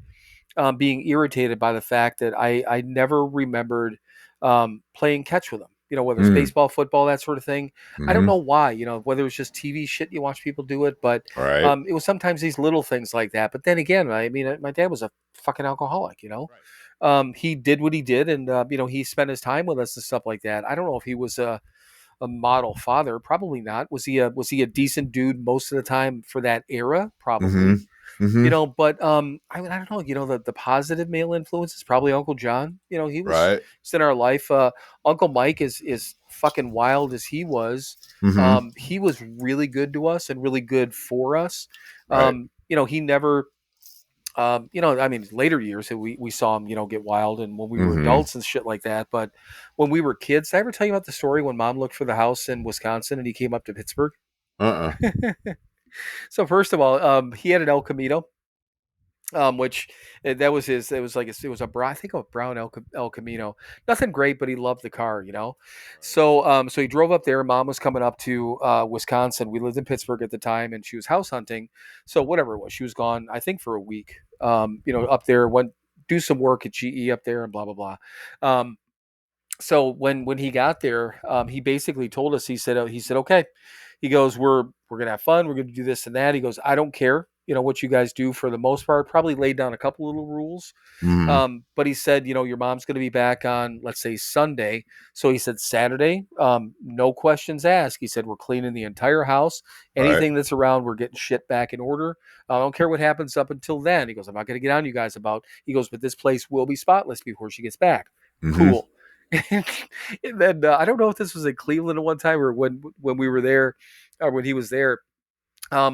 E: being irritated by the fact that I never remembered, playing catch with them. Whether it's
A: Mm-hmm.
E: baseball, football, that sort of thing. I don't
A: Mm-hmm.
E: know why. Whether it was just TV shit you watch people do it, but,
A: Right.
E: it was sometimes these little things like that. But then again, I mean, my dad was a fucking alcoholic. He did what he did, and he spent his time with us and stuff like that. I don't know if he was a model father. Probably not. Was he a decent dude most of the time for that era?
A: Mm-hmm.
E: Probably.
A: Mm-hmm.
E: But I don't know. The positive male influence is probably Uncle John.
A: Right.
E: He's in our life. Uncle Mike is fucking wild as he was.
A: Mm-hmm.
E: He was really good to us and really good for us.
A: Right.
E: He never. I mean, later years we saw him, get wild, and when we were
A: Mm-hmm.
E: adults and shit like that. But when we were kids, did I ever tell you about the story when Mom looked for the house in Wisconsin and he came up to Pittsburgh?
A: Uh-uh.
E: So first of all, he had an El Camino, which, that was his. It was like it was a brown, I think a brown El Camino. Nothing great, but he loved the car. So he drove up there. Mom was coming up to, Wisconsin. We lived in Pittsburgh at the time, and she was house hunting. So whatever it was, she was gone, I think, for a week. Up there, went do some work at GE up there, and blah blah blah. So when he got there, he basically told us. He said, okay. He goes, we're gonna have fun. We're gonna do this and that. He goes, I don't care. What you guys do for the most part. Probably laid down a couple little rules.
A: Mm-hmm.
E: But he said, your mom's going to be back on, let's say, Sunday. So he said Saturday, no questions asked. He said, we're cleaning the entire house.
A: Right.
E: Anything that's around, we're getting shit back in order. I don't care what happens up until then. He goes, I'm not going to get on you guys about. He goes, but this place will be spotless before she gets back.
A: Mm-hmm.
E: Cool. And then, I don't know if this was in Cleveland at one time or when we were there, or when he was there.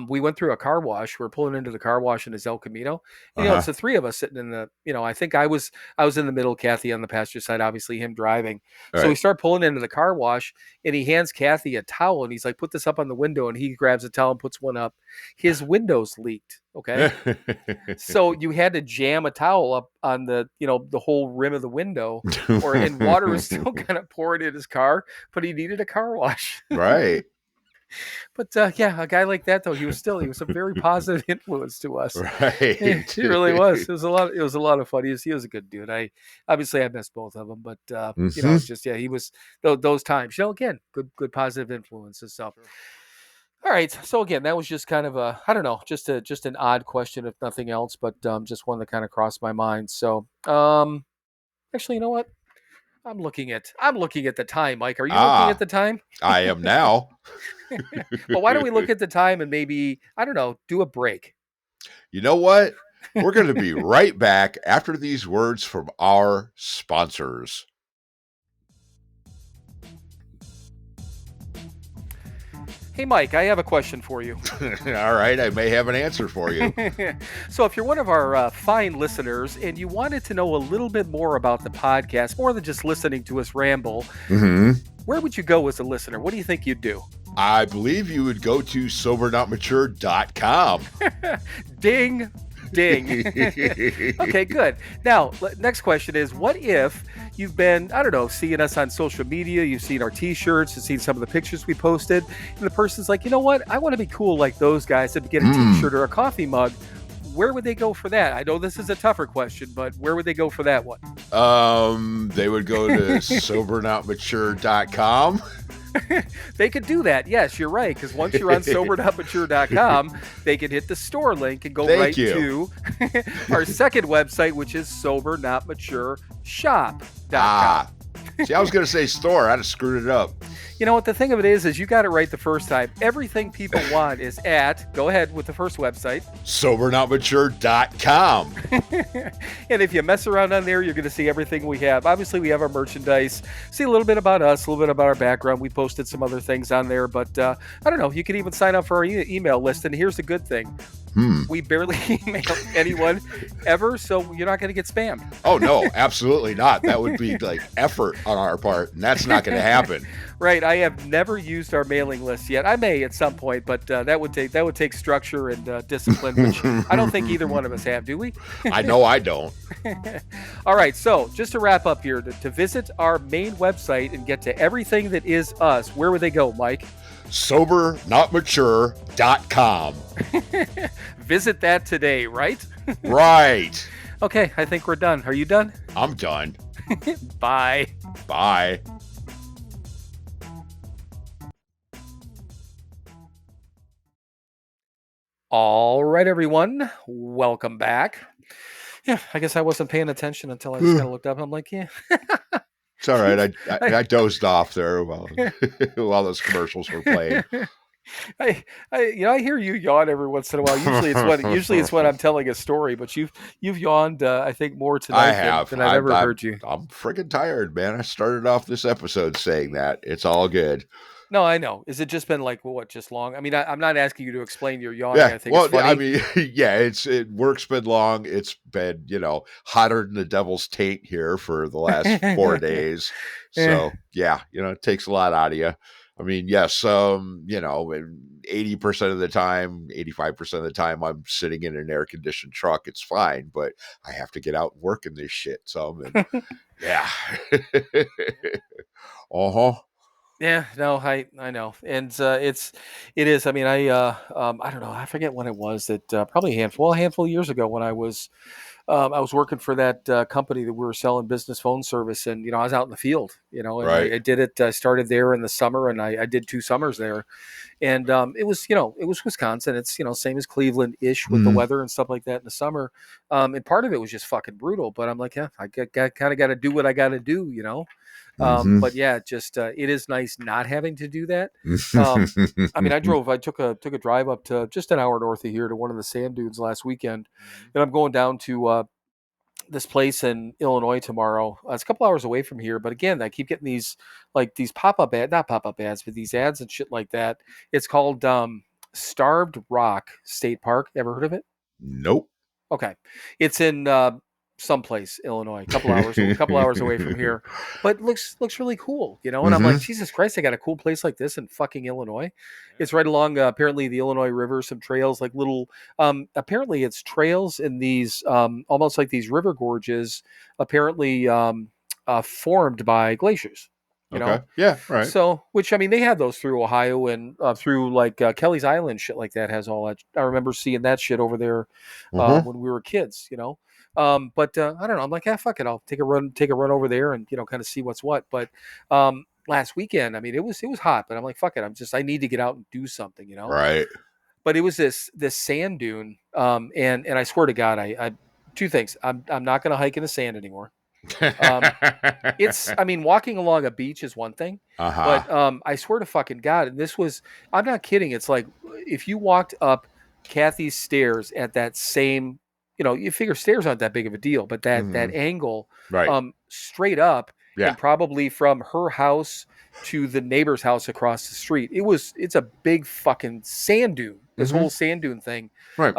E: We went through a car wash. We were pulling into the car wash in his El Camino. And,
A: Uh-huh.
E: it's the three of us sitting in the. I think I was in the middle, Kathy on the passenger side, obviously him driving. So we
A: Right.
E: start pulling into the car wash, and he hands Kathy a towel, and he's like, "Put this up on the window." And he grabs a towel and puts one up. His windows leaked. Okay, so you had to jam a towel up on the whole rim of the window, and water was still kind of pouring in his car, but he needed a car wash.
A: Right.
E: But yeah, a guy like that though, he was a very positive influence to us.
A: Right.
E: He really was. It was a lot of fun. He was a good dude. I missed both of them, but
A: Mm-hmm.
E: it's just, yeah, he was those times. Again, good positive influences. So, all right. So again, that was just kind of a, I don't know, just an odd question if nothing else, but just one that kind of crossed my mind. So, actually, you know what? I'm looking at the time, Mike. Are you looking at
A: Ah,
E: the time?
A: I am now.
E: Well, why don't we look at the time and maybe, I don't know, do a break?
A: You know what? We're going to be right back after these words from our sponsors.
E: Hey, Mike, I have a question for you.
A: All right, I may have an answer for you.
E: So if you're one of our fine listeners and you wanted to know a little bit more about the podcast, more than just listening to us ramble,
A: Mm-hmm.
E: where would you go as a listener? What do you think you'd do?
A: I believe you would go to SoberNotMature.com.
E: Ding. Ding. Okay, good. Now, next question is, what if you've been, I don't know, seeing us on social media, you've seen our t-shirts, you've seen some of the pictures we posted, and the person's like, you know what, I want to be cool like those guys and get a t-shirt or a coffee mug. Where would they go for that? I know this is a tougher question, but where would they go for that one?
F: They would go to SoberNotMature.com.
E: They could do that. Yes, you're right. Because once you're on SoberNotMature.com, they can hit the store link and go to our second website, which is SoberNotMatureShop.com.
F: See, I was going to say store. I'd have screwed it up.
E: You know what? The thing of it is you got it right the first time. Everything people want is at, go ahead with the first website,
F: SoberNotMature.com.
E: And if you mess around on there, you're going to see everything we have. Obviously, we have our merchandise. See a little bit about us, a little bit about our background. We posted some other things on there, but I don't know. You can even sign up for our email list. And here's the good thing. We barely email anyone ever, so you're not going to get spammed.
F: Oh, no, absolutely not. That would be like effort on our part, and that's not going to happen.
E: Right. I have never used our mailing list yet. I may at some point, but that would take structure and discipline, which I don't think either one of us have, do we?
F: I know I don't.
E: All right. So just to wrap up here, to visit our main website and get to everything that is us, where would they go, Mike?
F: SoberNotMature.com.
E: Visit that today, right?
F: Right.
E: Okay, I think we're done. Are you done?
F: I'm done.
E: Bye.
F: Bye.
E: All right, everyone. Welcome back. Yeah, I guess I wasn't paying attention until I just kind of looked up and I'm like, yeah.
F: It's all right. I dozed off there while those commercials were playing.
E: I hear you yawn every once in a while. Usually it's when I'm telling a story, but you've yawned I think more tonight than I've ever heard you.
F: I'm freaking tired, man. I started off this episode saying that. It's all good.
E: No, I know. Has it just been like just long? I mean, I'm not asking you to explain your yawning.
F: Yeah,
E: I think it's funny.
F: I mean, yeah, work's been long. It's been, hotter than the devil's taint here for the last 4 days. So yeah, it takes a lot out of you. I mean, yes, 80% of the time, 85% of the time, I'm sitting in an air conditioned truck. It's fine, but I have to get out and work in this shit. So, yeah.
E: Yeah, no, I know, and it is. I mean, I don't know. I forget when it was that probably a handful of years ago when I was working for that company that we were selling business phone service, and I was out in the field, and
F: right.
E: I did it. I started there in the summer, and I did 2 summers there, and it was Wisconsin. It's same as Cleveland-ish with the weather and stuff like that in the summer, and part of it was just fucking brutal. But I'm like, yeah, I kind of got to do what I got to do, But yeah, just it is nice not having to do that. I mean, I took a drive up to just an hour north of here to one of the sand dunes last weekend, and I'm going down to this place in Illinois tomorrow. It's a couple hours away from here, but again, I keep getting these pop-up not pop-up ads, but these ads and shit like that. It's called Starved Rock State Park. Ever heard of it?
F: Nope.
E: Okay, it's in someplace, Illinois, a couple hours away from here, but looks really cool, and I'm like, Jesus Christ, I got a cool place like this in fucking Illinois. It's right along apparently the Illinois River, some trails, like little apparently it's trails in these almost like these river gorges, apparently formed by glaciers.
F: Okay. Yeah, right.
E: So, which, I mean, they have those through Ohio and through like Kelly's Island, shit like that has all that. I remember seeing that shit over there when we were kids, but I don't know. I'm like, fuck it. I'll take a run over there and, kind of see what's what. But last weekend, I mean, it was hot, but I'm like, fuck it. I need to get out and do something,
F: Right.
E: But it was this sand dune. And I swear to God, I 2 things. I'm not going to hike in the sand anymore. I mean, walking along a beach is one thing, but I swear to fucking God, and I'm not kidding. It's like if you walked up Kathy's stairs at that same, you figure stairs aren't that big of a deal, but that angle,
F: right,
E: straight up,
F: yeah,
E: and probably from her house to the neighbor's house across the street, it's a big fucking sand dune. This whole sand dune thing,
F: right.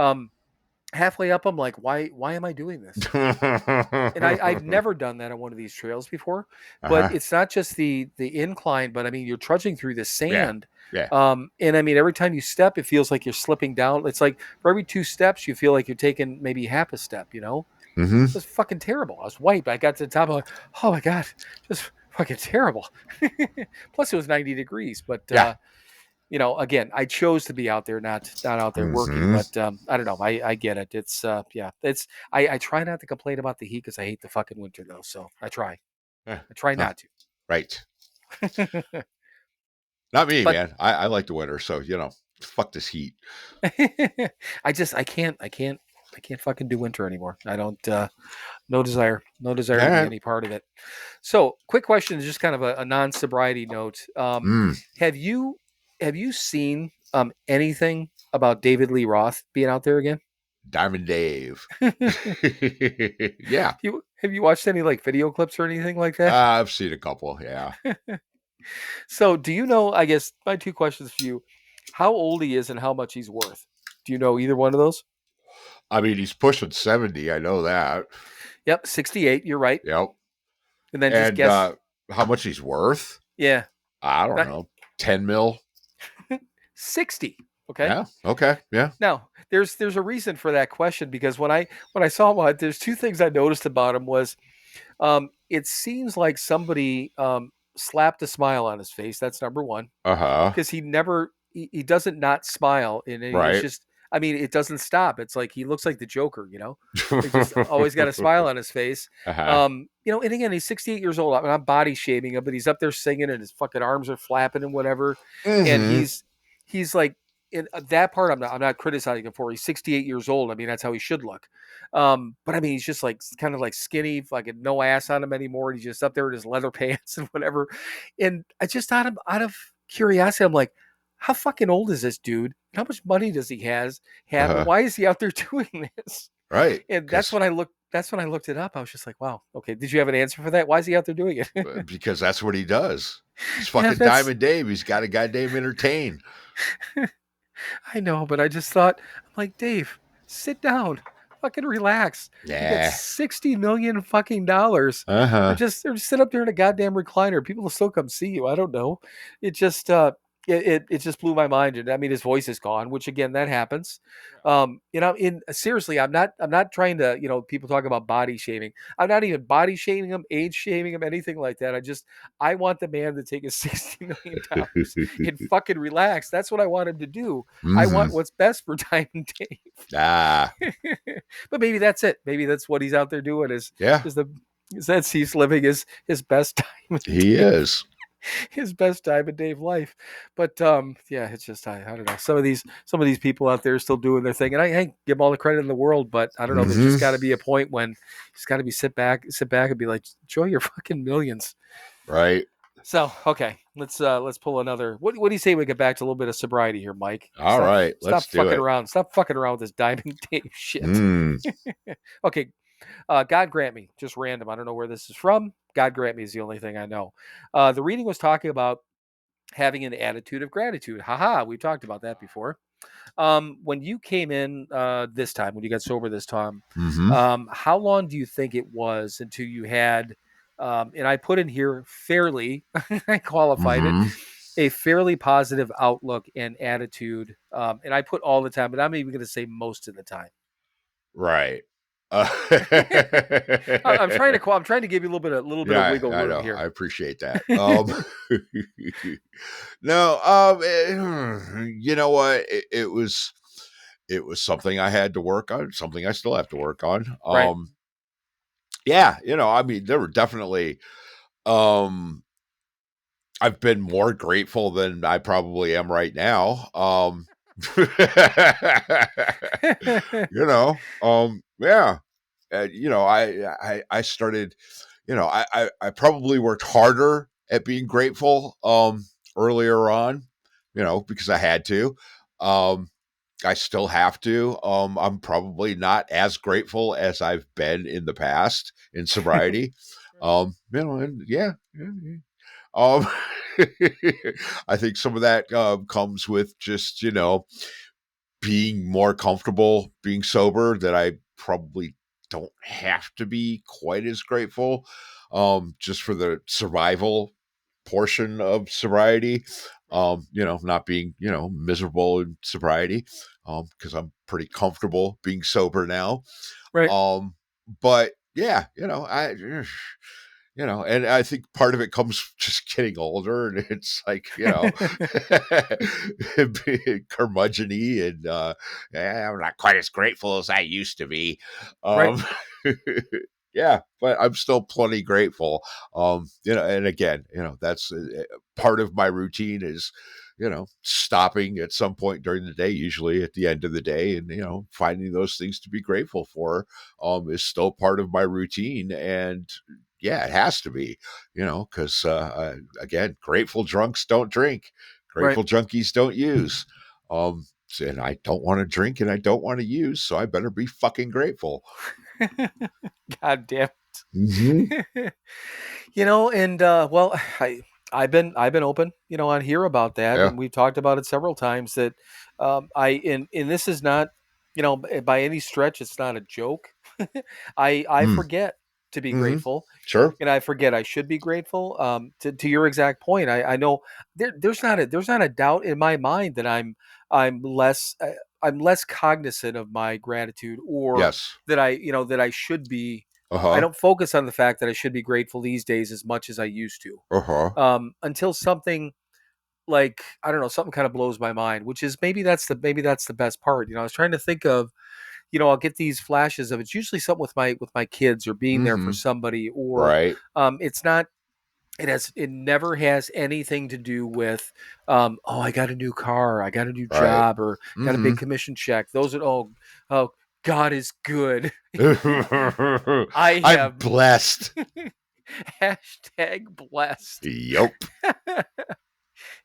E: halfway up, I'm like, why am I doing this? And I've never done that on one of these trails before. But
F: Uh-huh.
E: it's not just the incline, but I mean, you're trudging through the
F: Yeah.
E: sand.
F: Yeah.
E: And I mean, every time you step, it feels like you're slipping down. It's like for every 2 steps, you feel like you're taking maybe half a step, you know?
F: Mm-hmm.
E: It was fucking terrible. I was white. I got to the top. I'm like, oh my God, just fucking terrible. Plus, it was 90 degrees. But,
F: Yeah.
E: you know, again, I chose to be out there, not out there working.
F: Mhm.
E: But I don't know. I get it. It's, yeah, it's, I try not to complain about the heat because I hate the fucking winter, though. So I try.
F: Yeah.
E: I try
F: Huh.
E: not
F: Right.
E: to.
F: Not me,
E: But
F: man. I like the winter, so fuck this heat.
E: I can't fucking do winter anymore. I don't, no desire to be
F: Yeah.
E: any part of it. So, quick question is just kind of a non-sobriety note.
F: Mm.
E: Have you seen anything about David Lee Roth being out there again?
F: Diamond Dave. Yeah.
E: Have you watched any like video clips or anything like that?
F: I've seen a couple, yeah.
E: So, do you know? I guess my 2 questions for you: how old he is and how much he's worth. Do you know either one of those?
F: I mean, he's pushing 70, I know that.
E: Yep, 68. You're right.
F: Yep.
E: And then just
F: And
E: guess.
F: how much he's worth?
E: Yeah,
F: I don't know. 10 mil?
E: 60. Okay.
F: Yeah. Okay. Yeah.
E: Now, there's a reason for that question because when I saw one, there's 2 things I noticed about him was it seems like somebody slapped a smile on his face. That's number one
F: Uh-huh.
E: because he doesn't not smile and it's
F: Right.
E: just I mean it doesn't stop. It's like he looks like the Joker, you know. He just always got a smile on his face.
F: Uh-huh.
E: You know, and again, he's 68 years old. I mean, I'm body shaming him, but he's up there singing and his fucking arms are flapping and whatever. And
F: Mm-hmm.
E: he's like in that part I'm not criticizing him for. He's 68 years old. I mean, that's how he should look. But I mean, he's just like kind of like skinny, fucking no ass on him anymore. He's just up there in his leather pants and whatever. And I just out of curiosity, I'm like, how fucking old is this dude? How much money does he have? And
F: Uh-huh.
E: why is he out there doing this?
F: Right.
E: And that's when I looked it up. I was just like, wow, okay. Did you have an answer for that? Why is he out there doing it?
F: Because that's what he does. He's
E: Yeah,
F: fucking Diamond Dave. He's got to goddamn entertain.
E: I know, but I just thought, I'm like, Dave, sit down, fucking relax. You
F: Yeah.
E: got $60 million fucking dollars.
F: Uh-huh.
E: Or just sit up there in a goddamn recliner. People will still come see you. I don't know. It just it just blew my mind. And I mean, his voice is gone, which again, that happens. You know, seriously, I'm not trying to, you know, people talk about body shaming. I'm not even body shaming him, age shaming him, anything like that. I want the man to take his $60 million and fucking relax. That's what I want him to do. I want what's best for Diamond Dave.
F: Ah.
E: But maybe that's it. Maybe that's what he's out there doing is
F: Yeah.
E: that's he's living his best time.
F: He is.
E: His best time in Dave life. But yeah, it's just I don't know. Some of these people out there are still doing their thing. And I give them all the credit in the world, but I don't know, there's just gotta be a point when it's gotta be sit back and be like, enjoy your fucking millions.
F: Right.
E: So okay, let's pull another. What do you say we get back to a little bit of sobriety here, Mike?
F: All right, let's
E: stop
F: do
E: fucking
F: it.
E: around. Stop fucking around with this Diamond Dave shit. Okay. God grant me, just random. I don't know where this is from. God grant me is the only thing I know. The reading was talking about having an attitude of gratitude. Haha, we talked about that before. When you came in this time, when you got sober this time, how long do you think it was until you had, and I put in here fairly, I qualified it, a fairly positive outlook and attitude. And I put all the time, but I'm even going to say most of the time.
F: Right.
E: I'm trying to give you a little bit of wiggle room
F: I know.
E: here.
F: I appreciate that. No, you know what? It was something I had to work on, something I still have to work on.
E: Right.
F: Yeah, you know, I mean, there were definitely I've been more grateful than I probably am right now. You know, yeah. You know, I started, you know, I probably worked harder at being grateful earlier on, you know, because I had to. I still have to. I'm probably not as grateful as I've been in the past in sobriety. You know, and yeah. Um, I think some of that comes with just, you know, being more comfortable being sober, that I probably don't have to be quite as grateful, just for the survival portion of sobriety. Not being, miserable in sobriety, because I'm pretty comfortable being sober now.
E: Right.
F: But yeah, and I think part of it comes just getting older, and it's like, being curmudgeon-y, and I'm not quite as grateful as I used to be.
E: Right.
F: Yeah, but I'm still plenty grateful. And again, that's part of my routine is, stopping at some point during the day, usually at the end of the day, and, finding those things to be grateful for, is still part of my routine. And yeah, it has to be, because, again, grateful drunks don't drink,
E: Right.
F: grateful junkies don't use. And I don't want to drink and I don't want to use, so I better be fucking grateful.
E: God damn.
F: Mm-hmm.
E: And well, I've been open, on here about that,
F: Yeah.
E: and we've talked about it several times that and this is not, by any stretch, it's not a joke. I
F: Mm.
E: forget to be
F: Mm-hmm.
E: grateful.
F: Sure.
E: And I forget I should be grateful. To your exact point, I know there's not a doubt in my mind that I'm less I'm less cognizant of my gratitude, or
F: Yes.
E: that I should be. I
F: Uh-huh.
E: don't focus on the fact that I should be grateful these days as much as I used to.
F: Uh-huh.
E: Until something, like, I don't know, something kind of blows my mind, which is maybe that's the best part. I was trying to think of, I'll get these flashes of, it's usually something with my kids, or being there for
F: Mm-hmm.
E: somebody, or
F: Right.
E: it's not. It never has anything to do with, oh, I got a new car, I got a new
F: Right.
E: job, or got a
F: Mm-hmm.
E: big commission check. Those are, oh, God is good. I
F: I'm
E: have
F: blessed.
E: hashtag blessed.
F: Yup.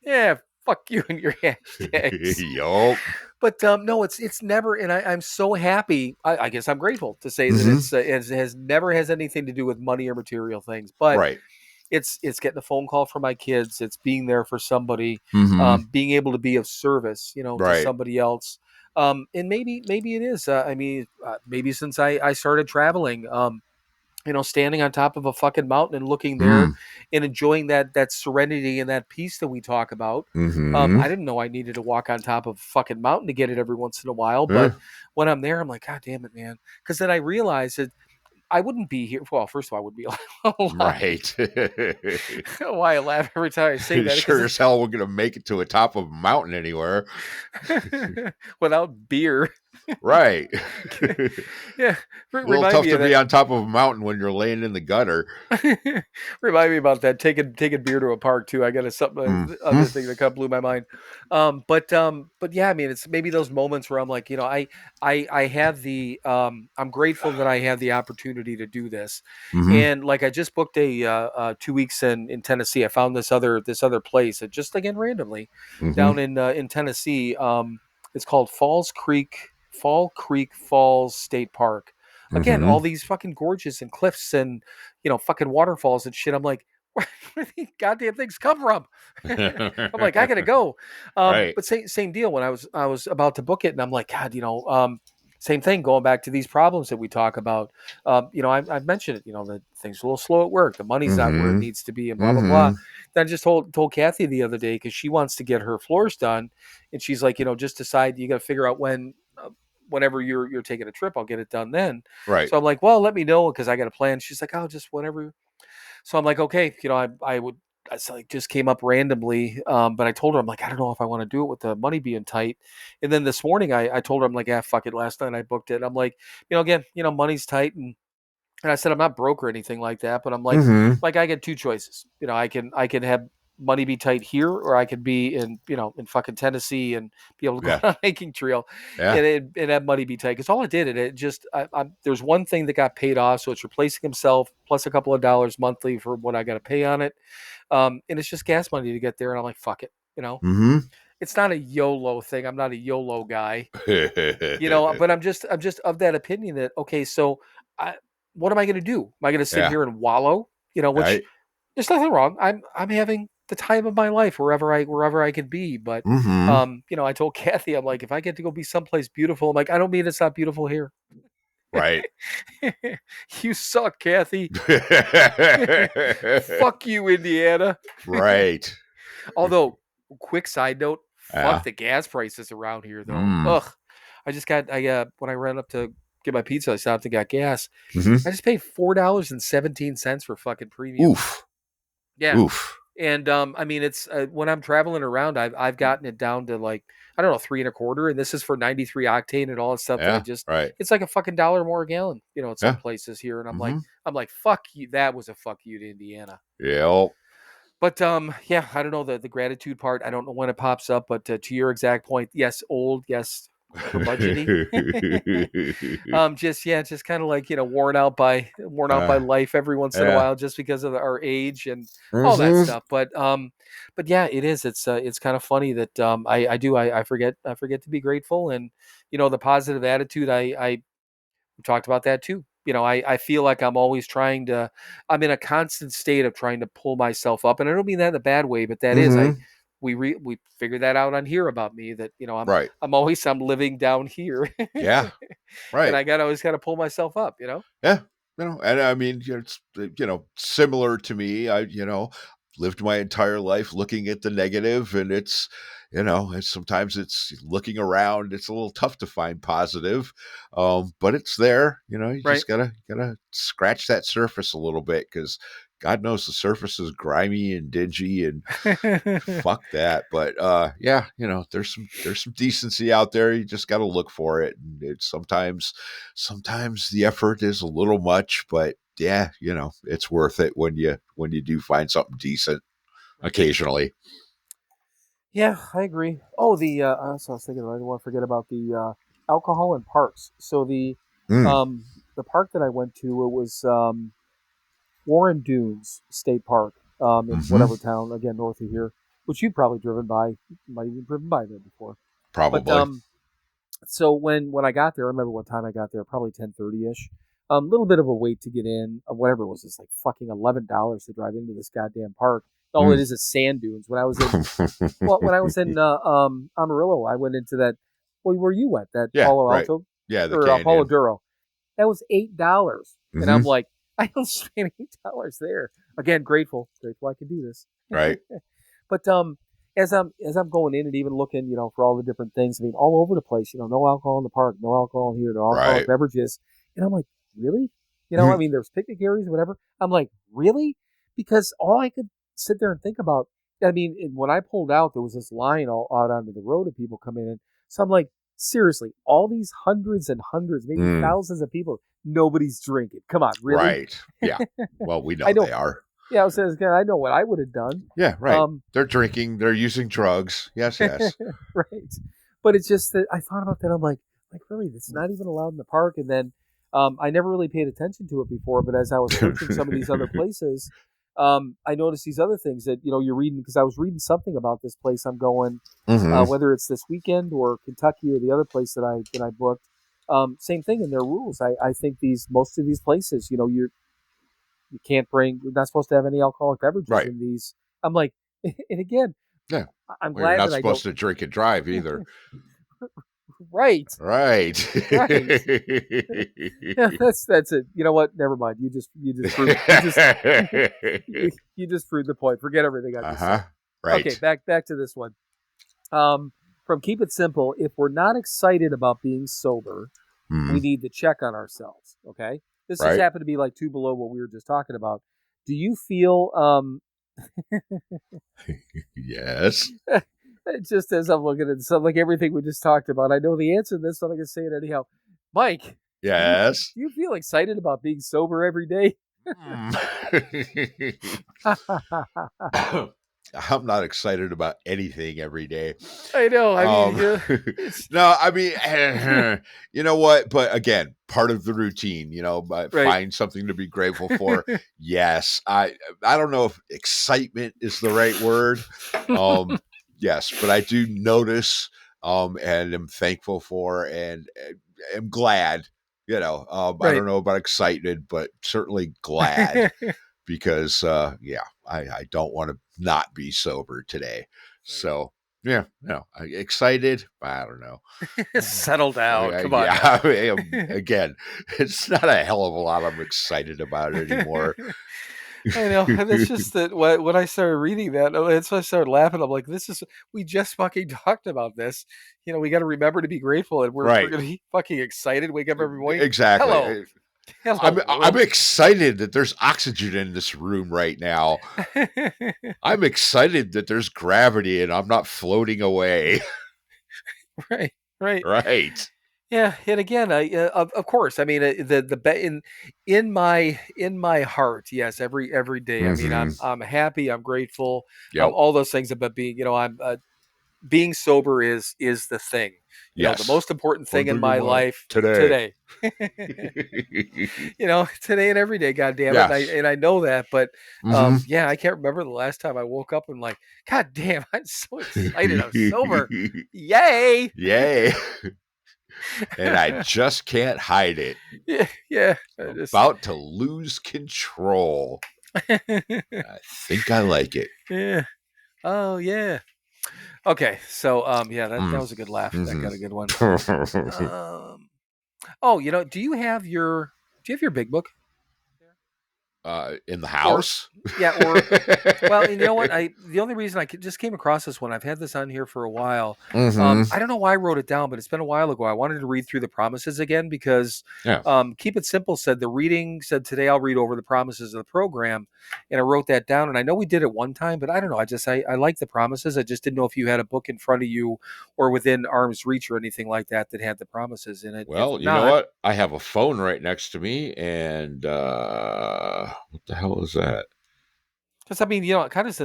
E: Yeah, fuck you and your hashtags.
F: Yup.
E: But no, it's never, and I'm so happy. I guess I'm grateful to say that
F: Mm-hmm.
E: it has never has anything to do with money or material things, but
F: Right.
E: it's getting a phone call from my kids. It's being there for somebody,
F: Mm-hmm.
E: being able to be of service, to
F: Right.
E: somebody else. And maybe it is. Maybe since I started traveling, standing on top of a fucking mountain and looking there
F: Mm.
E: and enjoying that serenity and that peace that we talk about.
F: Mm-hmm.
E: I didn't know I needed to walk on top of a fucking mountain to get it every once in a while,
F: Yeah.
E: but when I'm there, I'm like, God damn it, man. Because then I realized that I wouldn't be here. Well, first of all, I would be alive.
F: Right.
E: Why I laugh every time I say that?
F: Sure as hell we're gonna make it to a top of a mountain anywhere.
E: Without beer.
F: Right.
E: Yeah.
F: A little tough to be on top of a mountain when you're laying in the gutter.
E: Remind me about that. Taking beer to a park too. I got other thing that kind of blew my mind. But yeah, I mean, it's maybe those moments where I'm like, I have the I'm grateful that I have the opportunity to do this.
F: Mm-hmm.
E: And like, I just booked a 2 weeks in Tennessee. I found this other place, just again randomly,
F: Mm-hmm.
E: down in Tennessee. It's called Fall Creek Falls State Park. Again,
F: Mm-hmm.
E: all these fucking gorges and cliffs and, fucking waterfalls and shit. I'm like, where do these goddamn things come from? I'm like, I gotta go.
F: Right.
E: But same deal. When I was about to book it, and I'm like, God, same thing. Going back to these problems that we talk about. I've mentioned it. The things are a little slow at work. The money's not where it
F: Mm-hmm.
E: needs to be, and blah blah blah.
F: Mm-hmm.
E: Then I just told Kathy the other day, because she wants to get her floors done, and she's like, just decide. You got to figure out when. Whenever you're taking a trip, I'll get it done then.
F: Right.
E: So I'm like, well, let me know, because I got a plan. She's like, oh, just whatever. So I'm like, okay, I would. Like, just came up randomly, but I told her, I'm like, I don't know if I want to do it with the money being tight. And then this morning, I told her, I'm like, fuck it. Last night I booked it. I'm like, again, money's tight, and I said, I'm not broke or anything like that, but I'm like,
F: Mm-hmm.
E: I get two choices. I can have money be tight here, or I could be in fucking Tennessee and be able to go on a hiking trail,
F: Yeah.
E: and have money be tight. Because all it did, it just, there's one thing that got paid off, so it's replacing himself plus a couple of dollars monthly for what I got to pay on it, and it's just gas money to get there. And I'm like, fuck it,
F: Mm-hmm.
E: it's not a YOLO thing. I'm not a YOLO guy, but I'm just of that opinion that, okay, so what am I going to do? Am I going to sit
F: Yeah.
E: here and wallow? Which
F: Right.
E: there's nothing wrong. I'm having the time of my life wherever I can be. But I told Kathy, I'm like, if I get to go be someplace beautiful, I'm like, I don't mean it's not beautiful here.
F: Right.
E: You suck, Kathy. Fuck you, Indiana.
F: Right.
E: Although, quick side note,
F: Yeah.
E: fuck the gas prices around here though.
F: Mm.
E: Ugh. When I ran up to get my pizza, I stopped and got gas.
F: Mhm.
E: I just paid $4.17 for fucking premium.
F: Oof.
E: Yeah.
F: Oof.
E: And I mean, it's when I'm traveling around, I've gotten it down to like, I don't know, 3.25, and this is for 93 octane and all that stuff.
F: Yeah.
E: That
F: Right.
E: it's like a fucking $1 more a gallon, at some
F: Yeah.
E: places here. And
F: Mhm.
E: I'm like, fuck you. That was a fuck you to Indiana.
F: Yeah.
E: But yeah, I don't know the gratitude part. I don't know when it pops up, but to your exact point, yes, old, yes, curmudgeon-y. Just kind of like worn out by life every once in a
F: Yeah.
E: while, just because of our age and all that stuff. But yeah, it is. It's kind of funny that I forget to be grateful, and the positive attitude. I talked about that too. I feel like I'm in a constant state of trying to pull myself up. And I don't mean that in a bad way, but that is, we figured that out on here about me that,
F: Right.
E: I'm living down here.
F: Yeah. Right.
E: And I always got to pull myself up,
F: Yeah. And I mean, it's, similar to me. I, lived my entire life looking at the negative, and it's, sometimes it's looking around. It's a little tough to find positive, but it's there. You
E: Right.
F: just gotta scratch that surface a little bit, because God knows the surface is grimy and dingy, and fuck that. But yeah, there's some decency out there. You just got to look for it, and it's sometimes the effort is a little much, but yeah, it's worth it when you do find something decent occasionally.
E: Yeah, I agree. Oh, so I was thinking, I don't want to forget about the alcohol in parks. So the park that I went to, it was Warren Dunes State Park in whatever town, again, north of here, which you've probably driven by. You might even driven by there before.
F: Probably.
E: But so when I got there, I remember what time I got there, probably 10:30ish. A little bit of a wait to get in. Whatever it was, it's like fucking $11 to drive into this goddamn park. All it is sand dunes. When I was in Amarillo, I went into that. Well, where you went, that Palo
F: right.
E: Alto,
F: Yeah, the
E: or
F: canyon.
E: Palo Duro. That was $8, and I'm
F: Mhm.
E: like, I don't spend $8 there. Again, grateful I could do this.
F: Right.
E: But as I'm going in and even looking, for all the different things, I mean, all over the place, no alcohol in the park, no alcohol here, no alcoholic
F: Right.
E: beverages, and I'm like, really? I
F: Mhm.
E: mean, there's picnic areas, whatever. I'm like, really? Because all I could sit there and think about, I mean, when I pulled out, there was this line all out onto the road of people coming in. So I'm like, seriously, all these hundreds and hundreds, maybe thousands of people, nobody's drinking. Come on, really?
F: Right. Yeah. Well, we know,
E: I know.
F: they are.
E: Yeah, I was saying, I know what I would have done.
F: Yeah, right. They're drinking. They're using drugs. Yes, yes.
E: Right. But it's just that I thought about that. I'm like, really, it's not even allowed in the park. And then I never really paid attention to it before. But as I was searching some of these other places, I noticed these other things that, you're reading, because I was reading something about this place I'm going, whether it's this weekend or Kentucky or the other place that I booked. Same thing in their rules. I think most of these places, you can't you're not supposed to have any alcoholic beverages in these. I'm like, and again,
F: Yeah.
E: I'm
F: Well, you're
E: glad
F: not
E: that I
F: supposed
E: don't.
F: to drink and drive either.
E: Right.
F: Right.
E: Right. Yeah, that's it. You know what? Never mind. You just proved you just proved the point. Forget everything I just said.
F: Right.
E: Okay, back to this one. From Keep It Simple, if we're not excited about being sober, we need to check on ourselves. Okay, this has happened to be like two below what we were just talking about. Do you feel
F: Yes.
E: just as I'm looking at something like everything we just talked about, I know the answer to this, so I'm going to say it anyhow. Mike.
F: Yes.
E: Do you feel excited about being sober every day?
F: I'm not excited about anything every day.
E: I know. I mean,
F: no, I mean, you know what? But again, part of the routine, find something to be grateful for. Yes. I don't know if excitement is the right word. Yes, but I do notice, and am thankful for, and am glad, I don't know about excited, but certainly glad because I don't want to not be sober today. So yeah, no, excited. I don't know.
E: Settle down. Come on.
F: Yeah, again, it's not a hell of a lot I'm excited about anymore.
E: I know, and it's just that when I started reading that, that's when I started laughing. I'm like, we just fucking talked about this. We got to remember to be grateful, and we're
F: Right.
E: going to be fucking excited. Wake up every morning.
F: Exactly.
E: Hello,
F: I'm
E: world.
F: excited that there's oxygen in this room right now. I'm excited that there's gravity and I'm not floating away.
E: Right.
F: Right.
E: Yeah, and again, of course, I mean, in my heart, yes, every day. I mean, I'm happy, I'm grateful,
F: Yep.
E: all those things about being, I'm being sober is the thing. The most important thing in my life today. Today and every day, God damn it.
F: Yes.
E: And I know that, but yeah, I can't remember the last time I woke up and like, God damn, I'm so excited. I'm sober. Yay.
F: Yay. And I just can't hide it.
E: Yeah.
F: About to lose control. I think I like it.
E: Yeah. Oh yeah. Okay. So yeah, that was a good laugh. That got a good one. Oh, do you have your big book?
F: In the house?
E: Well, and you know what? The only reason I just came across this one, I've had this on here for a while. I don't know why I wrote it down, but it's been a while ago. I wanted to read through the promises again because Keep It Simple said today I'll read over the promises of the program, and I wrote that down. And I know we did it one time, but I don't know. I like the promises. I just didn't know if you had a book in front of you or within arm's reach or anything like that had the promises in it.
F: Well, you know what? I have a phone right next to me, and what the hell is that?
E: Because I mean, kind of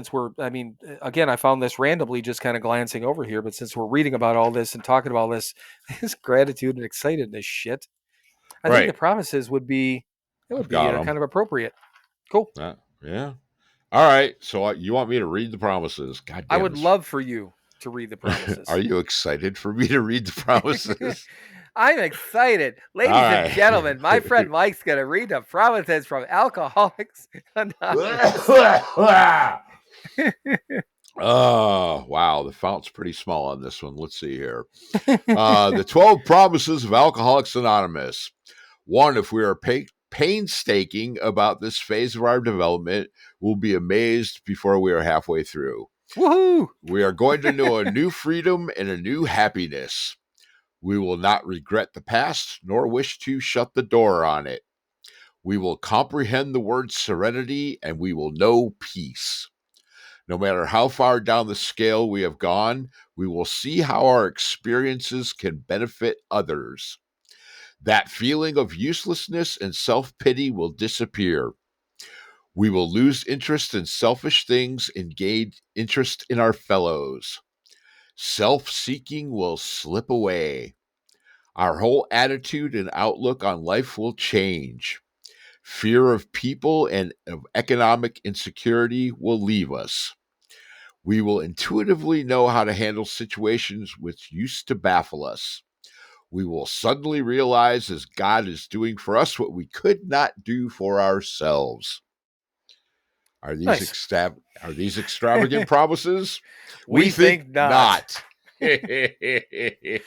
E: again, I found this randomly just kind of glancing over here, but since we're reading about all this and talking about this gratitude and excitedness shit, I think the promises would be kind of appropriate. Cool.
F: Yeah. All right. So you want me to read the promises? God damn
E: I would love for you to read the promises.
F: Are you excited for me to read the promises?
E: I'm excited. Ladies and gentlemen, my friend Mike's going to read the promises from Alcoholics Anonymous.
F: Oh, wow. The font's pretty small on this one. Let's see here. The 12 promises of Alcoholics Anonymous. 1, if we are painstaking about this phase of our development, we'll be amazed before we are halfway through.
E: Woohoo!
F: We are going to know a new freedom and a new happiness. We will not regret the past, nor wish to shut the door on it. We will comprehend the word serenity, and we will know peace. No matter how far down the scale we have gone, we will see how our experiences can benefit others. That feeling of uselessness and self-pity will disappear. We will lose interest in selfish things and gain interest in our fellows. Self-seeking will slip away. Our whole attitude and outlook on life will change. Fear of people and of economic insecurity will leave us. We will intuitively know how to handle situations which used to baffle us. We will suddenly realize as God is doing for us what we could not do for ourselves. Are these extravagant promises?
E: We think not.
F: They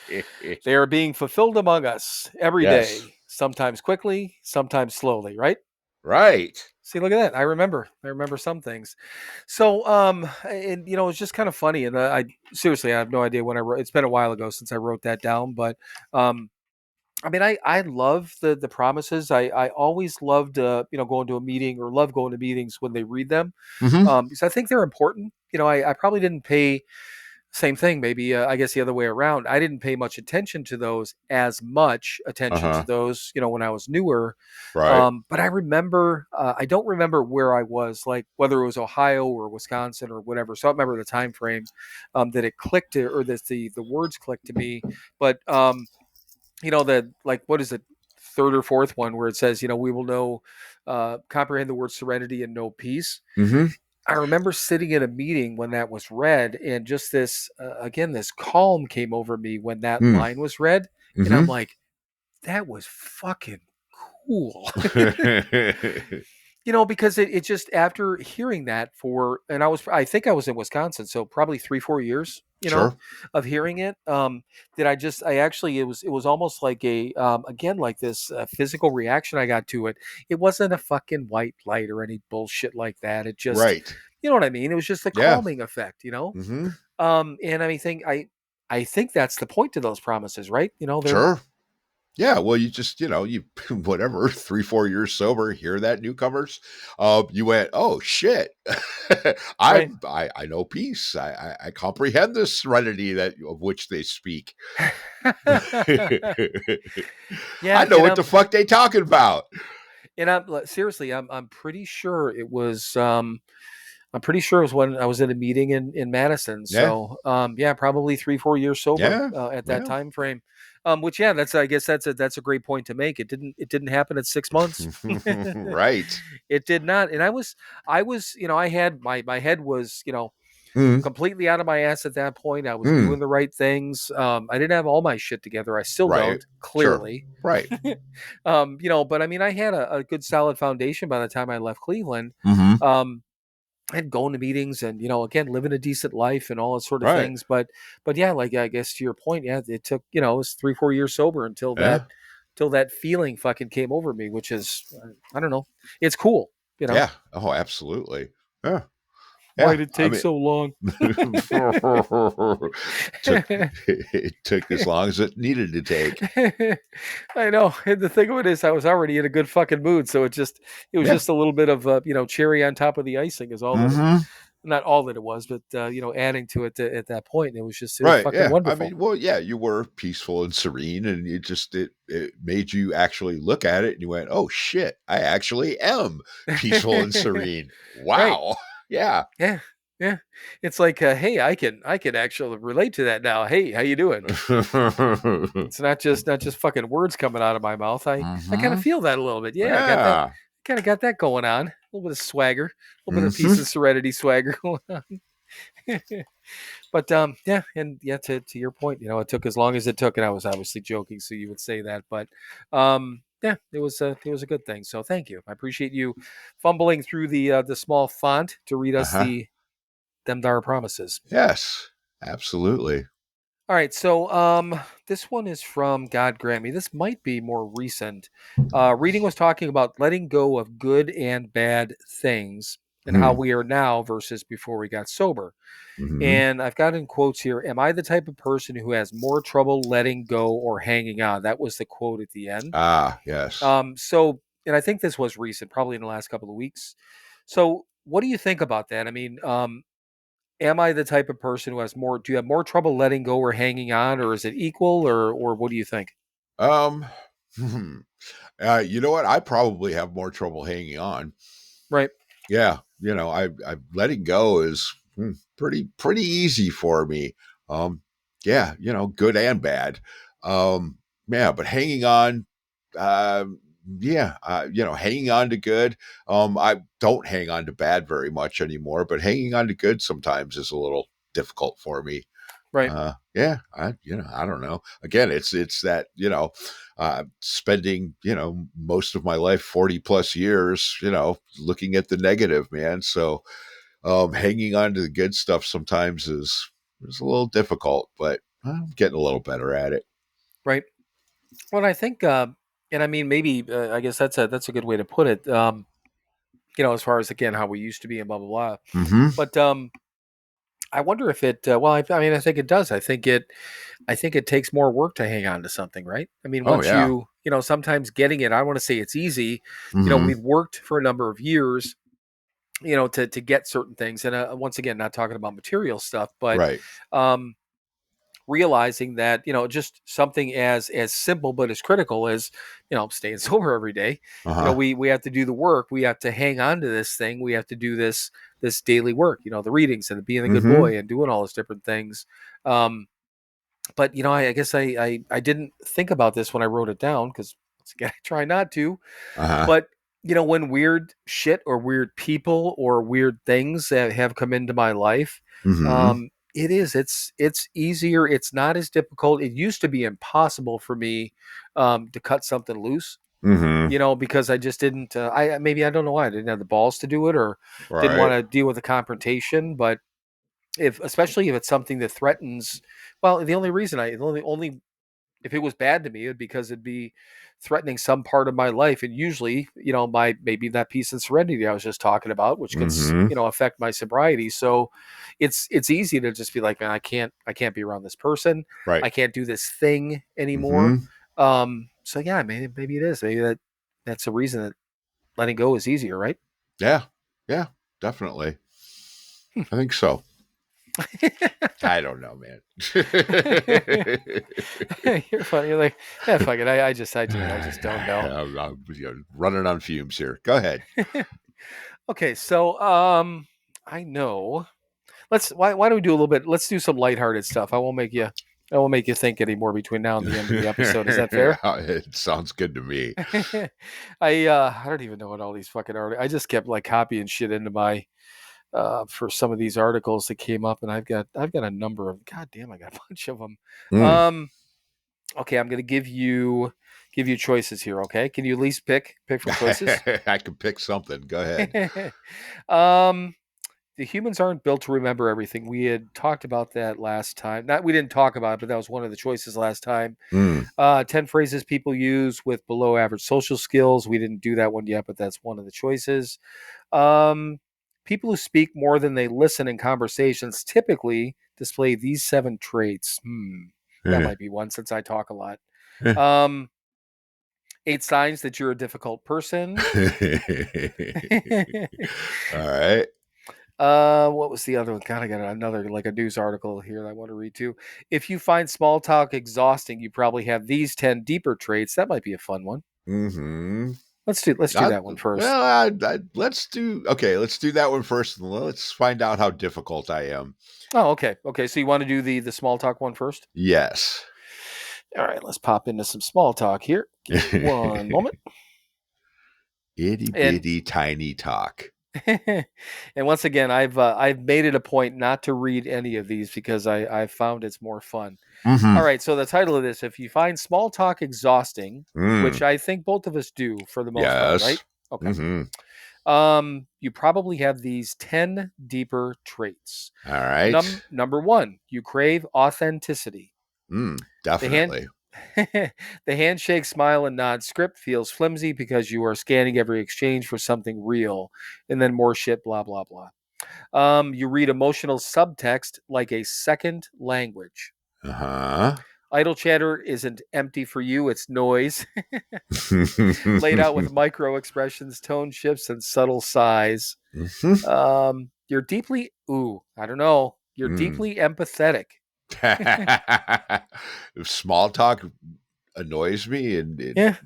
E: are being fulfilled among us every day, sometimes quickly, sometimes slowly, right?
F: Right.
E: See, look at that. I remember some things. So, and it's just kind of funny. And I have no idea when I wrote. It's been a while ago since I wrote that down, but I mean, I love the promises. I always loved going to a meeting or love going to meetings when they read them because I think they're important. I probably didn't pay. Same thing, maybe. I guess the other way around. I didn't pay much attention to those to those, when I was newer.
F: Right.
E: But I remember, I don't remember where I was, like whether it was Ohio or Wisconsin or whatever. So I don't remember the time frame that it clicked or that the words clicked to me. But what is it? Third or fourth one where it says, we will know, comprehend the word serenity and know peace.
F: Mm-hmm.
E: I remember sitting in a meeting when that was read, and just this calm came over me when that line was read. And I'm like, that was fucking cool. Because it just after hearing that I think I was in Wisconsin, so probably 3-4 years,
F: Sure.
E: of hearing it. That I actually it was almost like a again like this physical reaction I got to it. It wasn't a fucking white light or any bullshit like that. It just,
F: Right.
E: you know what I mean. It was just a
F: Yeah.
E: calming effect,
F: Mm-hmm.
E: And I think that's the point of those promises, right? They're
F: Sure. Yeah, well, you just, you whatever, 3-4 years sober, hear that newcomers, you went, oh shit,
E: right.
F: I know peace. I comprehend the serenity that of which they speak.
E: Yeah,
F: I know what the fuck they talking about.
E: and I'm seriously, I'm pretty sure it was. I'm pretty sure it was when I was at a meeting in Madison.
F: Yeah,
E: So, yeah, probably 3-4 years sober
F: yeah,
E: at that
F: well,
E: time frame. Which, yeah, I guess that's a great point to make. It didn't happen in 6 months.
F: right.
E: It did not, and I was, I had my head was,
F: Mm,
E: completely out of my ass at that point. I was
F: mm,
E: doing the right things. I didn't have all my shit together. I still
F: right.
E: don't,
F: Sure.
E: clearly.
F: Right.
E: But I mean, I had a good solid foundation by the time I left Cleveland.
F: Mm-hmm.
E: Um, and going to meetings and again living a decent life and all that sort of
F: Right.
E: things, but yeah, like I guess to your point, yeah, it took it was 3-4 years sober until
F: Yeah.
E: that feeling fucking came over me, which is I don't know, it's cool.
F: Yeah. Oh, absolutely. Yeah.
E: Why
F: Yeah.
E: did it
F: I
E: take
F: mean,
E: so long?
F: took it took as long as it needed to take.
E: I know, and the thing of it is I was already in a good fucking mood, so it was
F: Yeah.
E: just a little bit of cherry on top of the icing is all that
F: Mm-hmm.
E: not all that it was, but adding to it at that point, and it was
F: Right.
E: fucking
F: Yeah. I
E: wonderful.
F: mean, well, yeah, you were peaceful and serene, and it made you actually look at it, and you went, "Oh shit, I actually am peaceful and serene."
E: Right.
F: Wow. Yeah.
E: Yeah. Yeah. It's like, hey, I can actually relate to that now. Hey, how you doing? It's not just fucking words coming out of my mouth. I kind of
F: Mm-hmm.
E: feel that a little bit. Yeah, I got that
F: Yeah.
E: kind of got that going on. A little bit of swagger, a little bit of peace
F: Mm-hmm.
E: and serenity swagger going on. But yeah, and yeah, to your point, it took as long as it took, and I was obviously joking, so you would say that, but yeah, it was a good thing. So thank you. I appreciate you fumbling through the small font to read us
F: Uh-huh.
E: the them dire promises.
F: Yes. Absolutely.
E: All right, so this one is from God Grant Me. This might be more recent. Reading was talking about letting go of good and bad things and how
F: Hmm.
E: we are now versus before we got sober.
F: Mm-hmm.
E: And I've got in quotes here, am I the type of person who has more trouble letting go or hanging on? That was the quote at the end.
F: Ah, yes.
E: And I think this was recent, probably in the last couple of weeks. So what do you think about that? I mean, am I the type of person who do you have more trouble letting go or hanging on, or is it equal, or what do you think?
F: Um, hmm. You know what? I probably have more trouble hanging on.
E: Right.
F: Yeah, I letting go is pretty easy for me. Um, yeah, good and bad. Um, yeah, but hanging on, yeah, hanging on to good. I don't hang on to bad very much anymore, but hanging on to good sometimes is a little difficult for me.
E: Right.
F: Yeah, I don't know. Again, it's that, spending, most of my life, 40 plus years, looking at the negative, man. So, hanging on to the good stuff sometimes is a little difficult, but I'm getting a little better at it.
E: Right. Well, I think, and I mean, maybe I guess that's a good way to put it. As far as again how we used to be and blah blah blah.
F: Mm-hmm.
E: But I wonder if it. Well, I mean, I think it does. I think it takes more work to hang on to something, right? I mean,
F: Oh
E: once
F: yeah.
E: sometimes getting it. I don't want to say it's easy.
F: Mm-hmm.
E: We've worked for a number of years, to get certain things, and once again, not talking about material stuff, but
F: Right.
E: um, realizing that just something as simple but as critical as staying sober every day.
F: Uh-huh.
E: We have to do the work. We have to hang on to this thing. We have to do this daily work. The readings and being a good
F: Mm-hmm.
E: boy and doing all those different things. But I guess I didn't think about this when I wrote it down because once again I try not to.
F: Uh-huh.
E: But when weird shit or weird people or weird things that have come into my life,
F: Mm-hmm.
E: it's easier. It's not as difficult. It used to be impossible for me to cut something loose.
F: Mm-hmm.
E: You know, because I just didn't. I don't know why I didn't have the balls to do it, or didn't
F: Right.
E: want to deal with the confrontation. But especially if it's something that threatens, well, the only reason only if it was bad to me, it'd because it'd be threatening some part of my life, and usually, you know, my maybe that peace and serenity I was just talking about, which could,
F: Mm-hmm.
E: you know, affect my sobriety. So it's easy to just be like, man, I can't be around this person.
F: Right.
E: I can't do this thing anymore.
F: Mm-hmm.
E: So yeah, maybe it is. Maybe that's a reason that letting go is easier, right?
F: Yeah. Yeah. Definitely. I think so. I don't know, man.
E: You're funny. You're like, yeah, fuck it. I just don't know.
F: I'm running on fumes here. Go ahead.
E: Okay, so I know. Why don't we do a little bit? Let's do some lighthearted stuff. I won't make you think anymore between now and the end of the episode. Is that fair?
F: It sounds good to me.
E: I don't even know what all these fucking articles. I just kept like copying shit into my for some of these articles that came up, and I've got a number of. God damn, I got a bunch of them.
F: Mm.
E: Okay, I'm gonna give you choices here. Okay, can you at least pick from choices?
F: I can pick something. Go ahead.
E: The humans aren't built to remember everything. We had talked about that last time. Not we didn't talk about it, but that was one of the choices last time.
F: Mm.
E: 10 phrases people use with below average social skills. We didn't do that one yet, but that's one of the choices. People who speak more than they listen in conversations typically display these 7 traits. That might be one since I talk a lot. 8 signs that you're a difficult person.
F: All right.
E: What was the other one? God, I got another like a news article here that I want to read too. If you find small talk exhausting, you probably have these 10 deeper traits. That might be a fun one.
F: Mm-hmm.
E: Let's do that one first.
F: Well, let's do that one first, and let's find out how difficult I am.
E: Oh, okay. Okay, so you want to do the small talk one first?
F: Yes.
E: All right, let's pop into some small talk here. Give me one moment.
F: Itty bitty tiny talk.
E: And once again, I've made it a point not to read any of these because I found it's more fun.
F: Mm-hmm.
E: All right, so the title of this: if you find small talk exhausting, which I think both of us do for the most part, right? Okay.
F: Mm-hmm.
E: You probably have these 10 deeper traits.
F: All right.
E: Number 1, you crave authenticity.
F: Definitely.
E: The handshake, smile, and nod script feels flimsy because you are scanning every exchange for something real, and then more shit, blah, blah, blah. You read emotional subtext like a second language.
F: Uh-huh.
E: Idle chatter isn't empty for you, it's noise. Laid out with micro expressions, tone shifts, and subtle sighs.
F: Mm-hmm.
E: You're deeply, you're deeply empathetic.
F: Small talk annoys me, and
E: Yeah.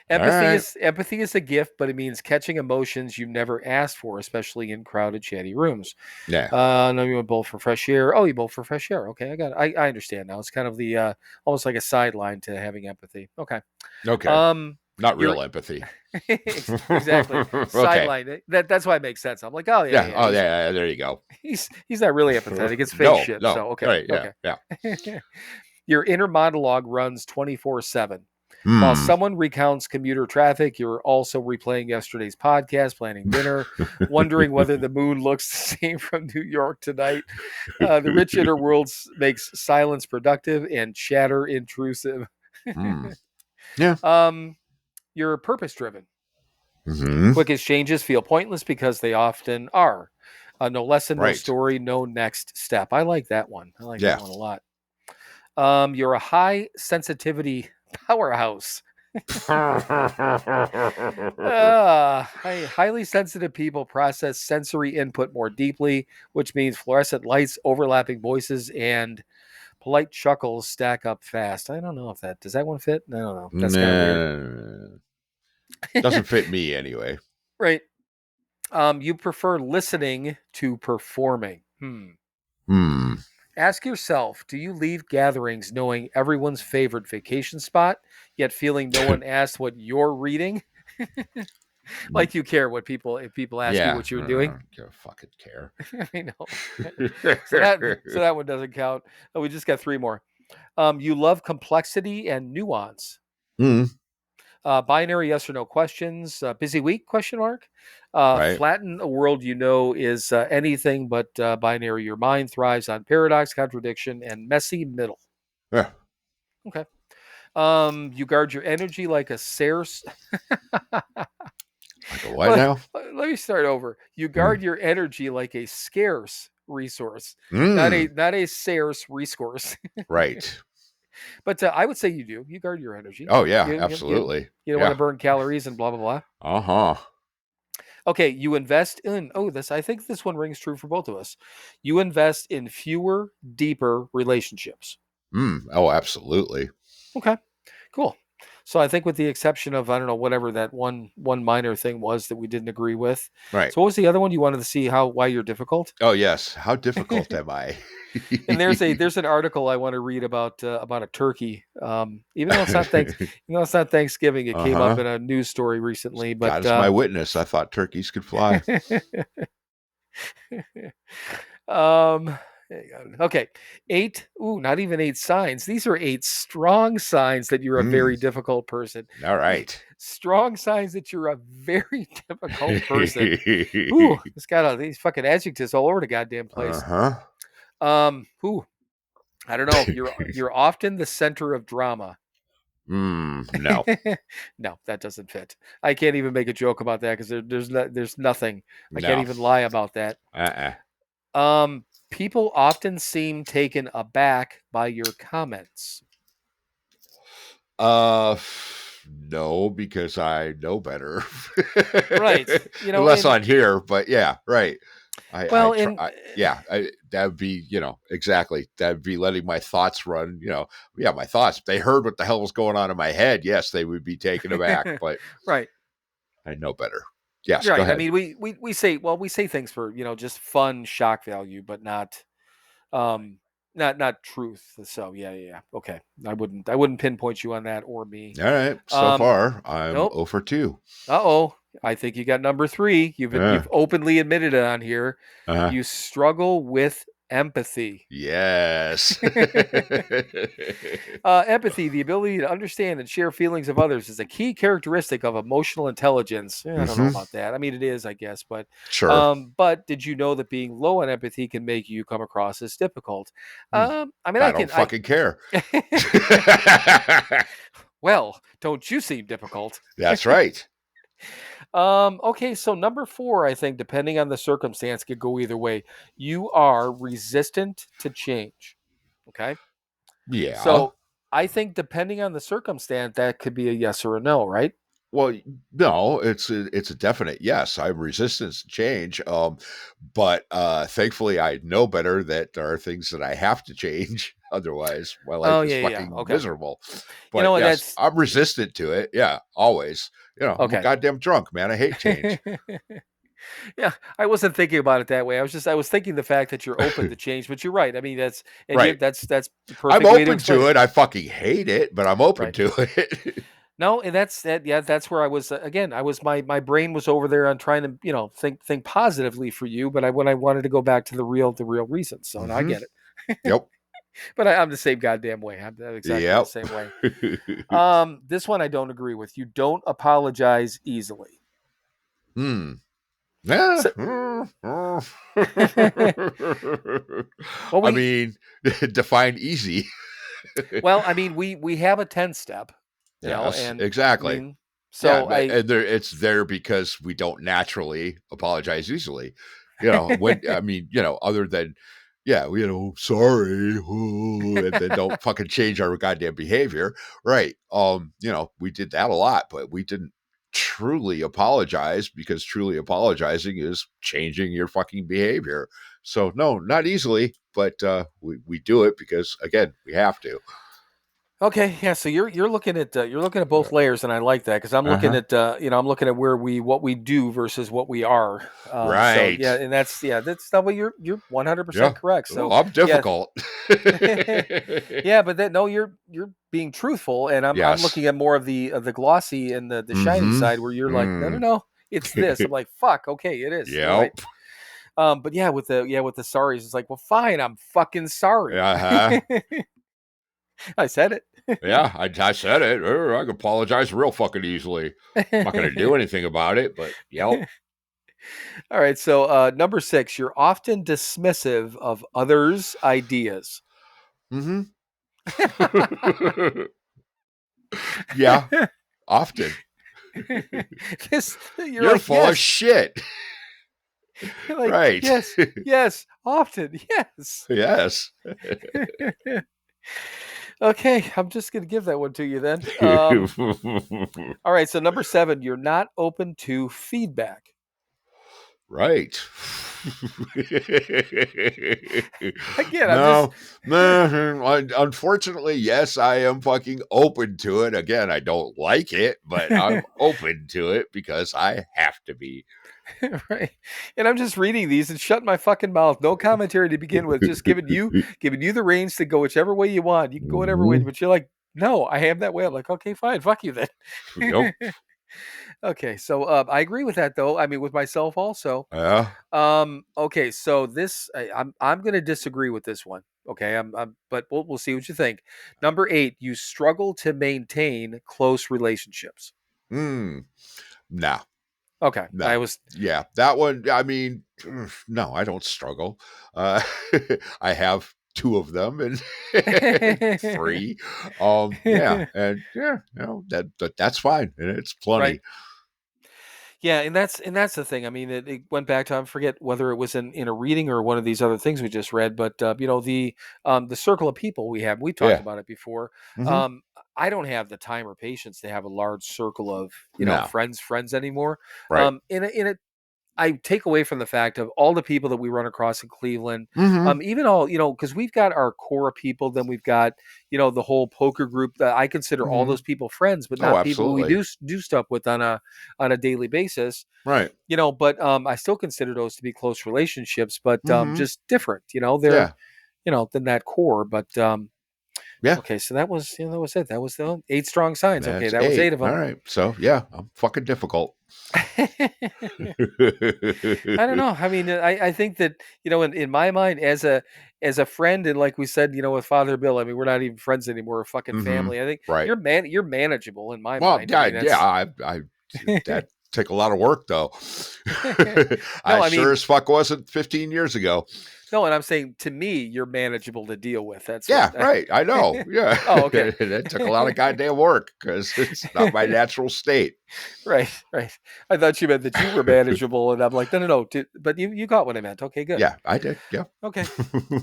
F: Empathy
E: is a gift, but it means catching emotions you never asked for, especially in crowded, chatty rooms.
F: Yeah.
E: No, you went both for fresh air. Oh, you both for fresh air. Okay, I understand now. It's kind of the almost like a sideline to having empathy. Okay.
F: Okay. Not real empathy.
E: Exactly.
F: Okay.
E: Sideline. That's why it makes sense. I'm like, oh yeah.
F: Yeah. Oh yeah. There you go.
E: He's not really empathetic. It's fake shit.
F: No.
E: So okay.
F: Right,
E: Okay.
F: Yeah.
E: Your inner monologue runs 24/7. While someone recounts commuter traffic, you're also replaying yesterday's podcast, planning dinner, wondering whether the moon looks the same from New York tonight. The rich inner world makes silence productive and chatter intrusive.
F: Yeah.
E: You're purpose driven.
F: Mm-hmm.
E: Quick exchanges feel pointless because they often are. No lesson, no story, no next step. I like that one. I like that one a lot. You're a high sensitivity powerhouse. Highly sensitive people process sensory input more deeply, which means fluorescent lights, overlapping voices, and polite chuckles stack up fast. I don't know if does that one fit? I don't know. That's kind of weird.
F: Doesn't fit me anyway.
E: Right. You prefer listening to performing. Ask yourself, do you leave gatherings knowing everyone's favorite vacation spot, yet feeling no one asked what you're reading? Like you care if people ask you what you're doing.
F: I don't fucking care.
E: I know. So that one doesn't count. Oh, we just got 3 more. You love complexity and nuance. Binary yes or no questions. Busy week? Question mark.
F: Right.
E: Flatten a world you know is anything but binary. Your mind thrives on paradox, contradiction, and messy middle.
F: Yeah.
E: Okay. You guard your energy like a scarce.
F: Like a what now?
E: Let me start over. You guard your energy like a scarce resource,
F: Mm.
E: not a scarce resource.
F: Right.
E: But I would say you do. You guard your energy.
F: Oh yeah,
E: You
F: absolutely.
E: don't want to
F: Yeah.
E: burn calories and blah blah blah.
F: Uh-huh.
E: Okay, you invest in. Oh, this I think this one rings true for both of us. You invest in fewer, deeper relationships.
F: Oh, absolutely.
E: Okay, cool. So I think with the exception of I don't know whatever that one minor thing was that we didn't agree with.
F: Right.
E: So what was the other one? You wanted to see why you're difficult?
F: Oh yes. How difficult am I?
E: And there's an article I want to read about a turkey. Even though it's not Thanksgiving, it came up
F: Uh-huh.
E: in a news story recently.
F: God
E: But
F: is my witness. I thought turkeys could fly.
E: hang on. Okay, 8. Ooh, not even 8 signs. These are 8 strong signs that you're a very difficult person.
F: All right.
E: Strong signs that you're a very difficult person. Ooh, it's got these fucking adjectives all over the goddamn place. Ooh, I don't know. You're often the center of drama.
F: No.
E: No, that doesn't fit. I can't even make a joke about that because there's nothing. I can't
F: No.
E: even lie about that.
F: Uh-uh.
E: People often seem taken aback by your comments.
F: No, because I know better.
E: Right.
F: Unless on here, but yeah, right.
E: Well,
F: that would be, exactly. That would be letting my thoughts run, my thoughts. If they heard what the hell was going on in my head, yes, they would be taken aback, but
E: right.
F: I know better. Yes,
E: right.
F: go ahead.
E: I mean, we say things for, just fun shock value, but not truth. So yeah. Okay. I wouldn't pinpoint you on that or me.
F: All right. So far, I'm
E: nope.
F: 0 for 2.
E: Uh-oh. I think you got number 3. You've openly admitted it on here.
F: Uh-huh.
E: You struggle with empathy.
F: Yes.
E: Empathy, the ability to understand and share feelings of others, is a key characteristic of emotional intelligence. I don't know about that. I mean, it is, I guess, but
F: sure.
E: But did you know that being low on empathy can make you come across as difficult? I mean,
F: I don't fucking care.
E: Well, don't you seem difficult?
F: That's right.
E: Okay, so number 4, I think, depending on the circumstance, could go either way. You are resistant to change. Okay.
F: Yeah.
E: So I think depending on the circumstance, that could be a yes or a no, right?
F: Well, no, it's a definite yes. I'm resistant to change. But thankfully I know better that there are things that I have to change. Otherwise, my life is fucking miserable. But yes, I'm resistant to it. Yeah, always. I'm a goddamn drunk, man. I hate change.
E: Yeah, I wasn't thinking about it that way. I was thinking the fact that you're open to change, but you're right. I mean, that's
F: right.
E: That's the perfect
F: I'm
E: way
F: open to it. I fucking hate it, but I'm open to it.
E: No, and that's where I was again. My brain was over there on trying to think positively for you, but when I wanted to go back to the real reason. So I get it.
F: Yep.
E: But I'm the same goddamn way. I'm exactly the same way. This one I don't agree with. You don't apologize easily.
F: Yeah.
E: Well,
F: I mean, define easy.
E: Well, I mean, we have a 10-step.
F: Yes,
E: and
F: exactly.
E: I mean, so
F: it's there because we don't naturally apologize easily. When I mean, other than sorry, and then don't fucking change our goddamn behavior, right? We did that a lot, but we didn't truly apologize, because truly apologizing is changing your fucking behavior. So no, not easily, but we do it because, again, we have to.
E: Okay, yeah. So you're looking at both layers, and I like that, because I'm looking at I'm looking at what we do versus what we are.
F: Right.
E: So, yeah, and that's not what you're 100% correct. So
F: I'm difficult.
E: Yeah, but you're being truthful, and I'm looking at more of the glossy and the shiny side, where you're like, no, it's this. I'm like, fuck, okay, it is.
F: Yeah.
E: Right. But with the sorries, it's like, well, fine, I'm fucking sorry. I said it.
F: Yeah, I said it. I can apologize real fucking easily. I'm not going to do anything about it, but yep.
E: All right. So number 6, you're often dismissive of others' ideas.
F: Mm-hmm. Yeah, often.
E: You're
F: You're
E: like,
F: full of
E: yes.
F: shit.
E: Like,
F: Right.
E: yes, often, yes.
F: Yes.
E: Okay, I'm just gonna give that one to you then. All right, so number 7, you're not open to feedback.
F: Right.
E: Again,
F: No, unfortunately, yes, I am fucking open to it. Again, I don't like it, but I'm open to it because I have to be.
E: Right. And I'm just reading these and shutting my fucking mouth. No commentary to begin with. Just giving you the reins to go whichever way you want. You can go whatever way, but you're like, no, I am that way. I'm like, okay, fine, fuck you then.
F: Yep.
E: Okay, so I agree with that though. I mean, with myself also.
F: Yeah.
E: Okay, so this I'm going to disagree with this one. Okay, but we'll see what you think. Number 8, you struggle to maintain close relationships.
F: No.
E: Okay,
F: No. Yeah, that one. I mean, no, I don't struggle. I have 2 of them and 3. Yeah, and yeah, that's fine, and it's plenty.
E: Right. Yeah, and that's the thing. I mean, it went back to, I forget whether it was in a reading or one of these other things we just read, but the circle of people we have. We talked
F: Yeah.
E: about it before.
F: Mhm.
E: I don't have the time or patience to have a large circle of
F: No.
E: friends anymore.
F: Right.
E: I take away from the fact of all the people that we run across in Cleveland,
F: Mhm.
E: even all, because we've got our core people, then we've got, the whole poker group that I consider all
F: Mhm.
E: those people friends, but
F: Oh,
E: not people who we
F: absolutely.
E: do stuff with on a daily basis.
F: Right.
E: But I still consider those to be close relationships, but
F: Mhm.
E: just different, they're,
F: Yeah.
E: than that core. But
F: Yeah.
E: okay, so that was it. That was the 8 strong signs. Okay,
F: That's
E: that was 8
F: 8.
E: of
F: All
E: them.
F: right. So, yeah, I'm fucking difficult.
E: I don't know. I mean, I think that, in my mind, as a friend, and like we said, with Father Bill, I mean, we're not even friends anymore. We're fucking
F: Mhm.
E: family. I think
F: Right.
E: you're manageable in my
F: Well,
E: mind. I
F: yeah,
E: mean,
F: yeah,
E: that's
F: I that take a lot of work though. I
E: no, I
F: sure
E: mean,
F: as fuck wasn't 15 years ago.
E: no, and I'm saying to me, you're manageable to deal with. That's what.
F: Yeah, right. I know. Yeah.
E: Oh, okay.
F: That took a lot of goddamn work because it's not my natural state.
E: Right, right. I thought you meant that you were manageable, and I'm like, no, no, no. But you got what I meant. Okay, good.
F: Yeah, I did. Yeah.
E: Okay.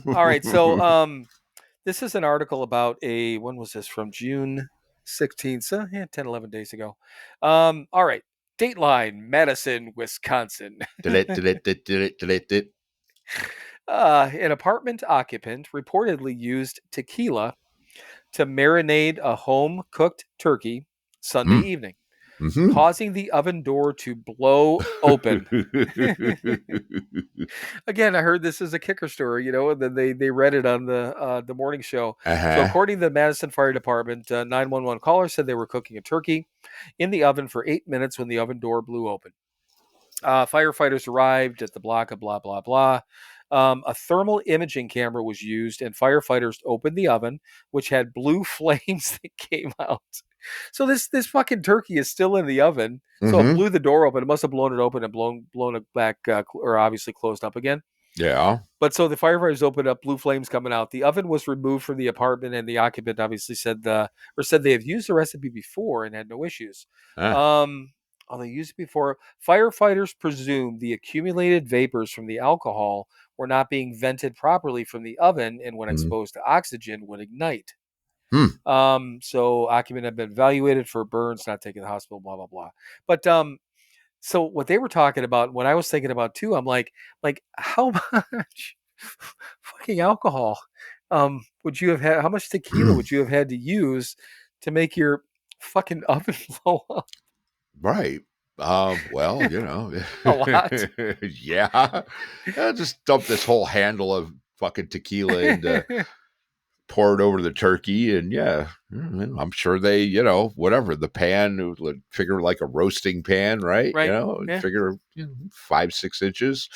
E: All right. So, this is an article about when was this, from June 16th? So, 10, 11 days ago. All right. Dateline, Madison, Wisconsin.
F: Did it.
E: An apartment occupant reportedly used tequila to marinate a home cooked turkey Sunday evening,
F: Mm-hmm.
E: causing the oven door to blow open. Again, I heard this is a kicker story, and then they read it on the morning show. So,
F: Uh-huh.
E: according to the Madison Fire Department, 911 caller said they were cooking a turkey in the oven for 8 minutes when the oven door blew open. Firefighters arrived at the block of blah blah blah. A thermal imaging camera was used, and firefighters opened the oven, which had blue flames that came out. So this fucking turkey is still in the oven. So it
F: Mm-hmm.
E: blew the door open. It must have blown it open and blown it back, or obviously closed up again.
F: Yeah.
E: But so the firefighters opened up, blue flames coming out. The oven was removed from the apartment, and the occupant obviously said they have used the recipe before and had no issues. They used it before. Firefighters presumed the accumulated vapors from the alcohol were not being vented properly from the oven, and when exposed to oxygen, would ignite. So occupant had been evaluated for burns, not taken to the hospital, blah blah blah. But so what they were talking about, what I was thinking about too, I'm like how much fucking alcohol would you have had? How much tequila would you have had to use to make your fucking oven blow up?
F: Right. Well,
E: A lot.
F: Yeah. Just dump this whole handle of fucking tequila into pour it over the turkey, and yeah, I'm sure they, whatever the pan would figure like a roasting pan, right?
E: Right. Yeah.
F: Figure 5-6 inches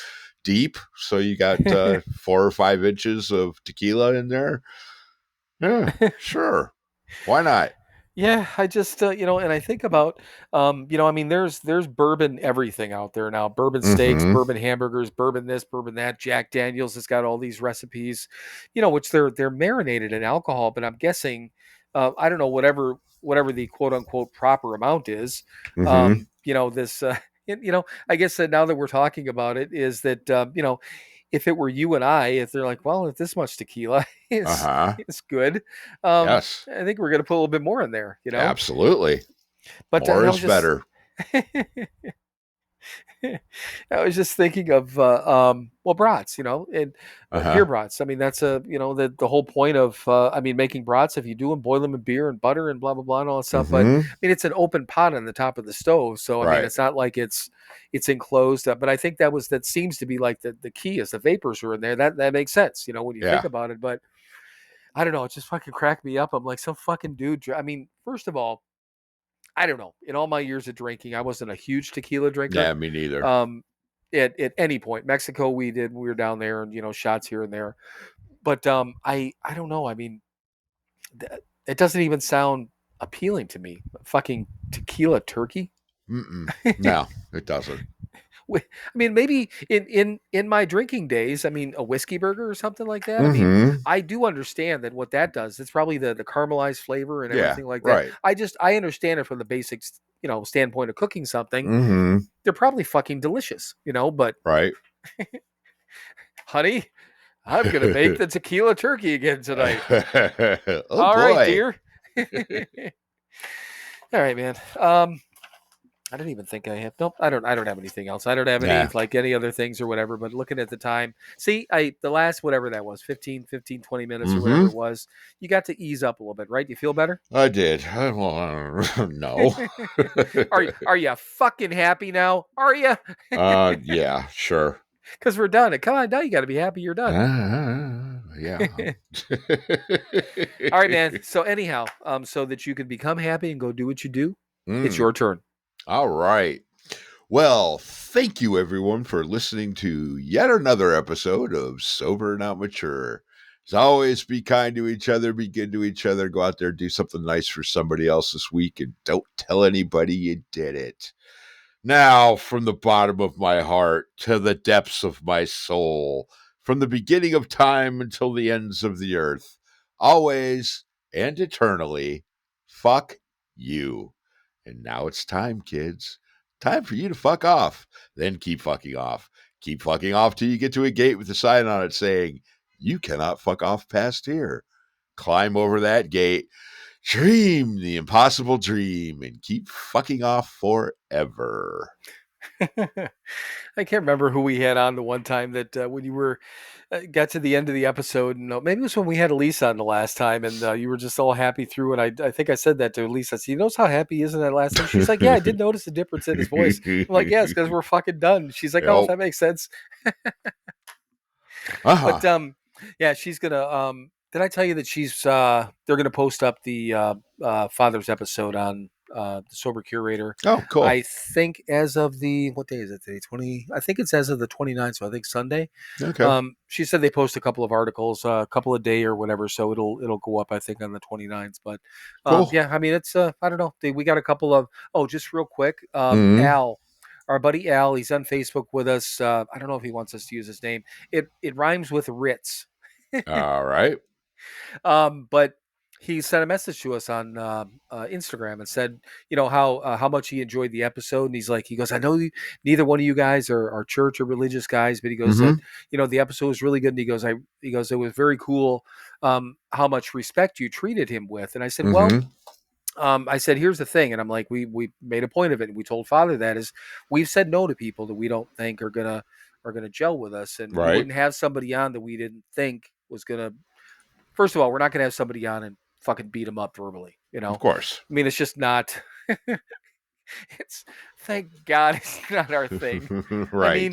F: deep, so you got 4 or 5 inches of tequila in there. Yeah, sure. Why not?
E: Yeah, I just and I think about I mean there's bourbon everything out there now. Bourbon steaks,
F: Mm-hmm.
E: bourbon hamburgers, bourbon this, bourbon that. Jack Daniels has got all these recipes, which they're marinated in alcohol, but I'm guessing I don't know whatever the quote unquote proper amount is.
F: Mm-hmm.
E: This I guess that now that we're talking about it is that if it were you and I, if they're like, well, if this much tequila is
F: Uh-huh.
E: is good,
F: Yes.
E: I think we're gonna put a little bit more in there,
F: Absolutely.
E: But
F: More
E: I
F: is
E: was just
F: better.
E: I was just thinking of well, brats, and beer
F: Uh-huh.
E: brats. I mean, that's the whole point of I mean, making brats. If you do them, boil them in beer and butter and blah blah blah and all that stuff. But
F: Mm-hmm.
E: I mean, it's an open pot on the top of the stove, so I mean,
F: Right.
E: it's not like it's enclosed. But I think that seems to be like the key is the vapors are in there. That makes sense, when you think
F: Yeah.
E: about it. But I don't know, it just fucking cracked me up. I'm like, some fucking dude. I mean, first of all, I don't know. In all my years of drinking, I wasn't a huge tequila drinker.
F: Yeah, me neither.
E: Um, at any point, Mexico, we were down there, and shots here and there. But I don't know. I mean, it doesn't even sound appealing to me. Fucking tequila turkey.
F: Mm-mm. No, it doesn't.
E: I mean, maybe in my drinking days, I mean, a whiskey burger or something like that. I mean,
F: Mm-hmm.
E: I do understand that what that does. It's probably the caramelized flavor and
F: Yeah,
E: everything like that.
F: right.
E: I understand it from the basics, standpoint of cooking something.
F: Mm-hmm.
E: They're probably fucking delicious, but
F: Right.
E: honey, I'm gonna make the tequila turkey again tonight.
F: Oh
E: All
F: boy.
E: right, dear. All right, man. I don't even think I have. Nope, I don't have anything else. I don't have any
F: Yeah.
E: like any other things or whatever. But looking at the time, see, the last whatever that was, 15, 20 minutes or whatever
F: Mm-hmm.
E: it was, you got to ease up a little bit, right? You feel better?
F: I did. Well, no.
E: Are you fucking happy now? Are you?
F: Yeah, sure.
E: Because we're done. Come on, now you got to be happy. You're done.
F: Yeah.
E: All right, man. So anyhow, so that you can become happy and go do what you do, it's
F: Mm.
E: your turn.
F: All right. Well, thank you everyone for listening to yet another episode of Sober Not Mature. As always, be kind to each other, be good to each other, go out there, do something nice for somebody else this week, and don't tell anybody you did it. Now, from the bottom of my heart to the depths of my soul, from the beginning of time until the ends of the earth, always and eternally, fuck you. And now it's time, kids. Time for you to fuck off. Then keep fucking off. Keep fucking off till you get to a gate with a sign on it saying, you cannot fuck off past here. Climb over that gate. Dream the impossible dream and keep fucking off forever.
E: I can't remember who we had on the one time that when you were got to the end of the episode, and maybe it was when we had Elise on the last time, and you were just all happy through. And I think I said that to Elise. I said, "You notice how happy he is in that last time?" She's like, "Yeah, I did notice the difference in his voice." I'm like, "Yeah, it's because we're fucking done." She's like, "Oh,
F: Yep.
E: that makes sense."
F: Uh-huh.
E: But yeah, she's gonna. Did I tell you that they're gonna post up the Father's episode on the Sober Curator?
F: Oh, cool.
E: I think as of what day is it today? 20. I think it's as of the 29th, so I think Sunday.
F: Okay.
E: She said they post a couple of articles, a couple a day or whatever, so it'll go up, I think, on the 29th. But
F: Cool.
E: yeah, I mean, it's I don't know. We got a couple of just real quick.
F: Mhm.
E: Al, our buddy Al, he's on Facebook with us. I don't know if he wants us to use his name. It rhymes with Ritz.
F: All right.
E: But he sent a message to us on Instagram and said, how much he enjoyed the episode. And he goes, I know neither one of you guys are church or religious guys, but he goes that, the episode was really good. And he goes, it was very cool. How much respect you treated him with. And I said, well, I said, here's the thing. And I'm like, we made a point of it. And we told Father that is we've said no to people that we don't think are going to gel with us. And we
F: Right.
E: wouldn't have somebody on that we didn't think was going to, first of all, we're not going to have somebody on and fucking beat them up verbally,
F: Of course.
E: I mean, it's just not. It's thank God it's not our thing.
F: Right.
E: I mean,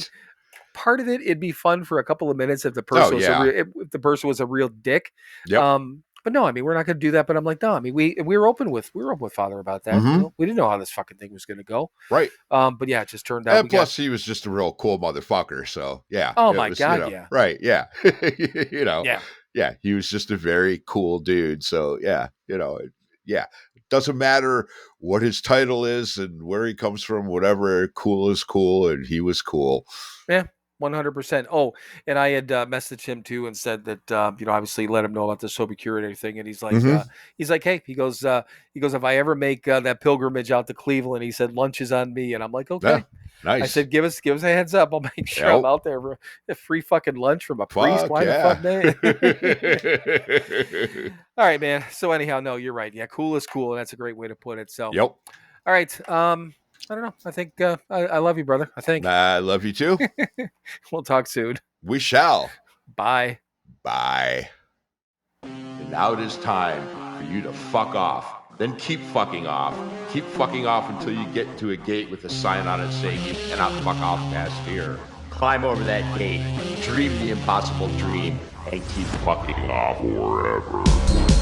E: part of it'd be fun for a couple of minutes if the person if the person was a real dick.
F: Yep.
E: But no, I mean, we're not going to do that. But I'm like, no, I mean, we were open with Father about that. We didn't know how this fucking thing was going to go.
F: Right.
E: But yeah, it just turned out.
F: And plus, he was just a real cool motherfucker. So yeah.
E: Oh my God,
F: yeah. Right. Yeah.
E: Yeah.
F: yeah, he was just a very cool dude. So yeah, yeah, it doesn't matter what his title is and where he comes from, whatever. Cool is cool, and he was cool.
E: Yeah. 100%. Oh, and I had messaged him too and said that obviously let him know about the Sober Cure and everything. And he's like, hey, he goes, if I ever make that pilgrimage out to Cleveland, he said lunch is on me. And I'm like, okay.
F: Yeah, nice.
E: I said, give us a heads up. I'll make sure I'm out there for a free fucking lunch from a priest. Why the fuck, man? All right, man. So anyhow, no, you're right. Yeah, cool is cool, and that's a great way to put it. So,
F: Yep.
E: All right. I don't know. I think I love you, brother. I think
F: I love you too.
E: We'll talk soon.
F: We shall.
E: Bye.
F: Bye.
A: And now it is time for you to fuck off. Then keep fucking off. Keep fucking off until you get to a gate with a sign on it saying you cannot fuck off past here. Climb over that gate, dream the impossible dream, and keep fucking off forever.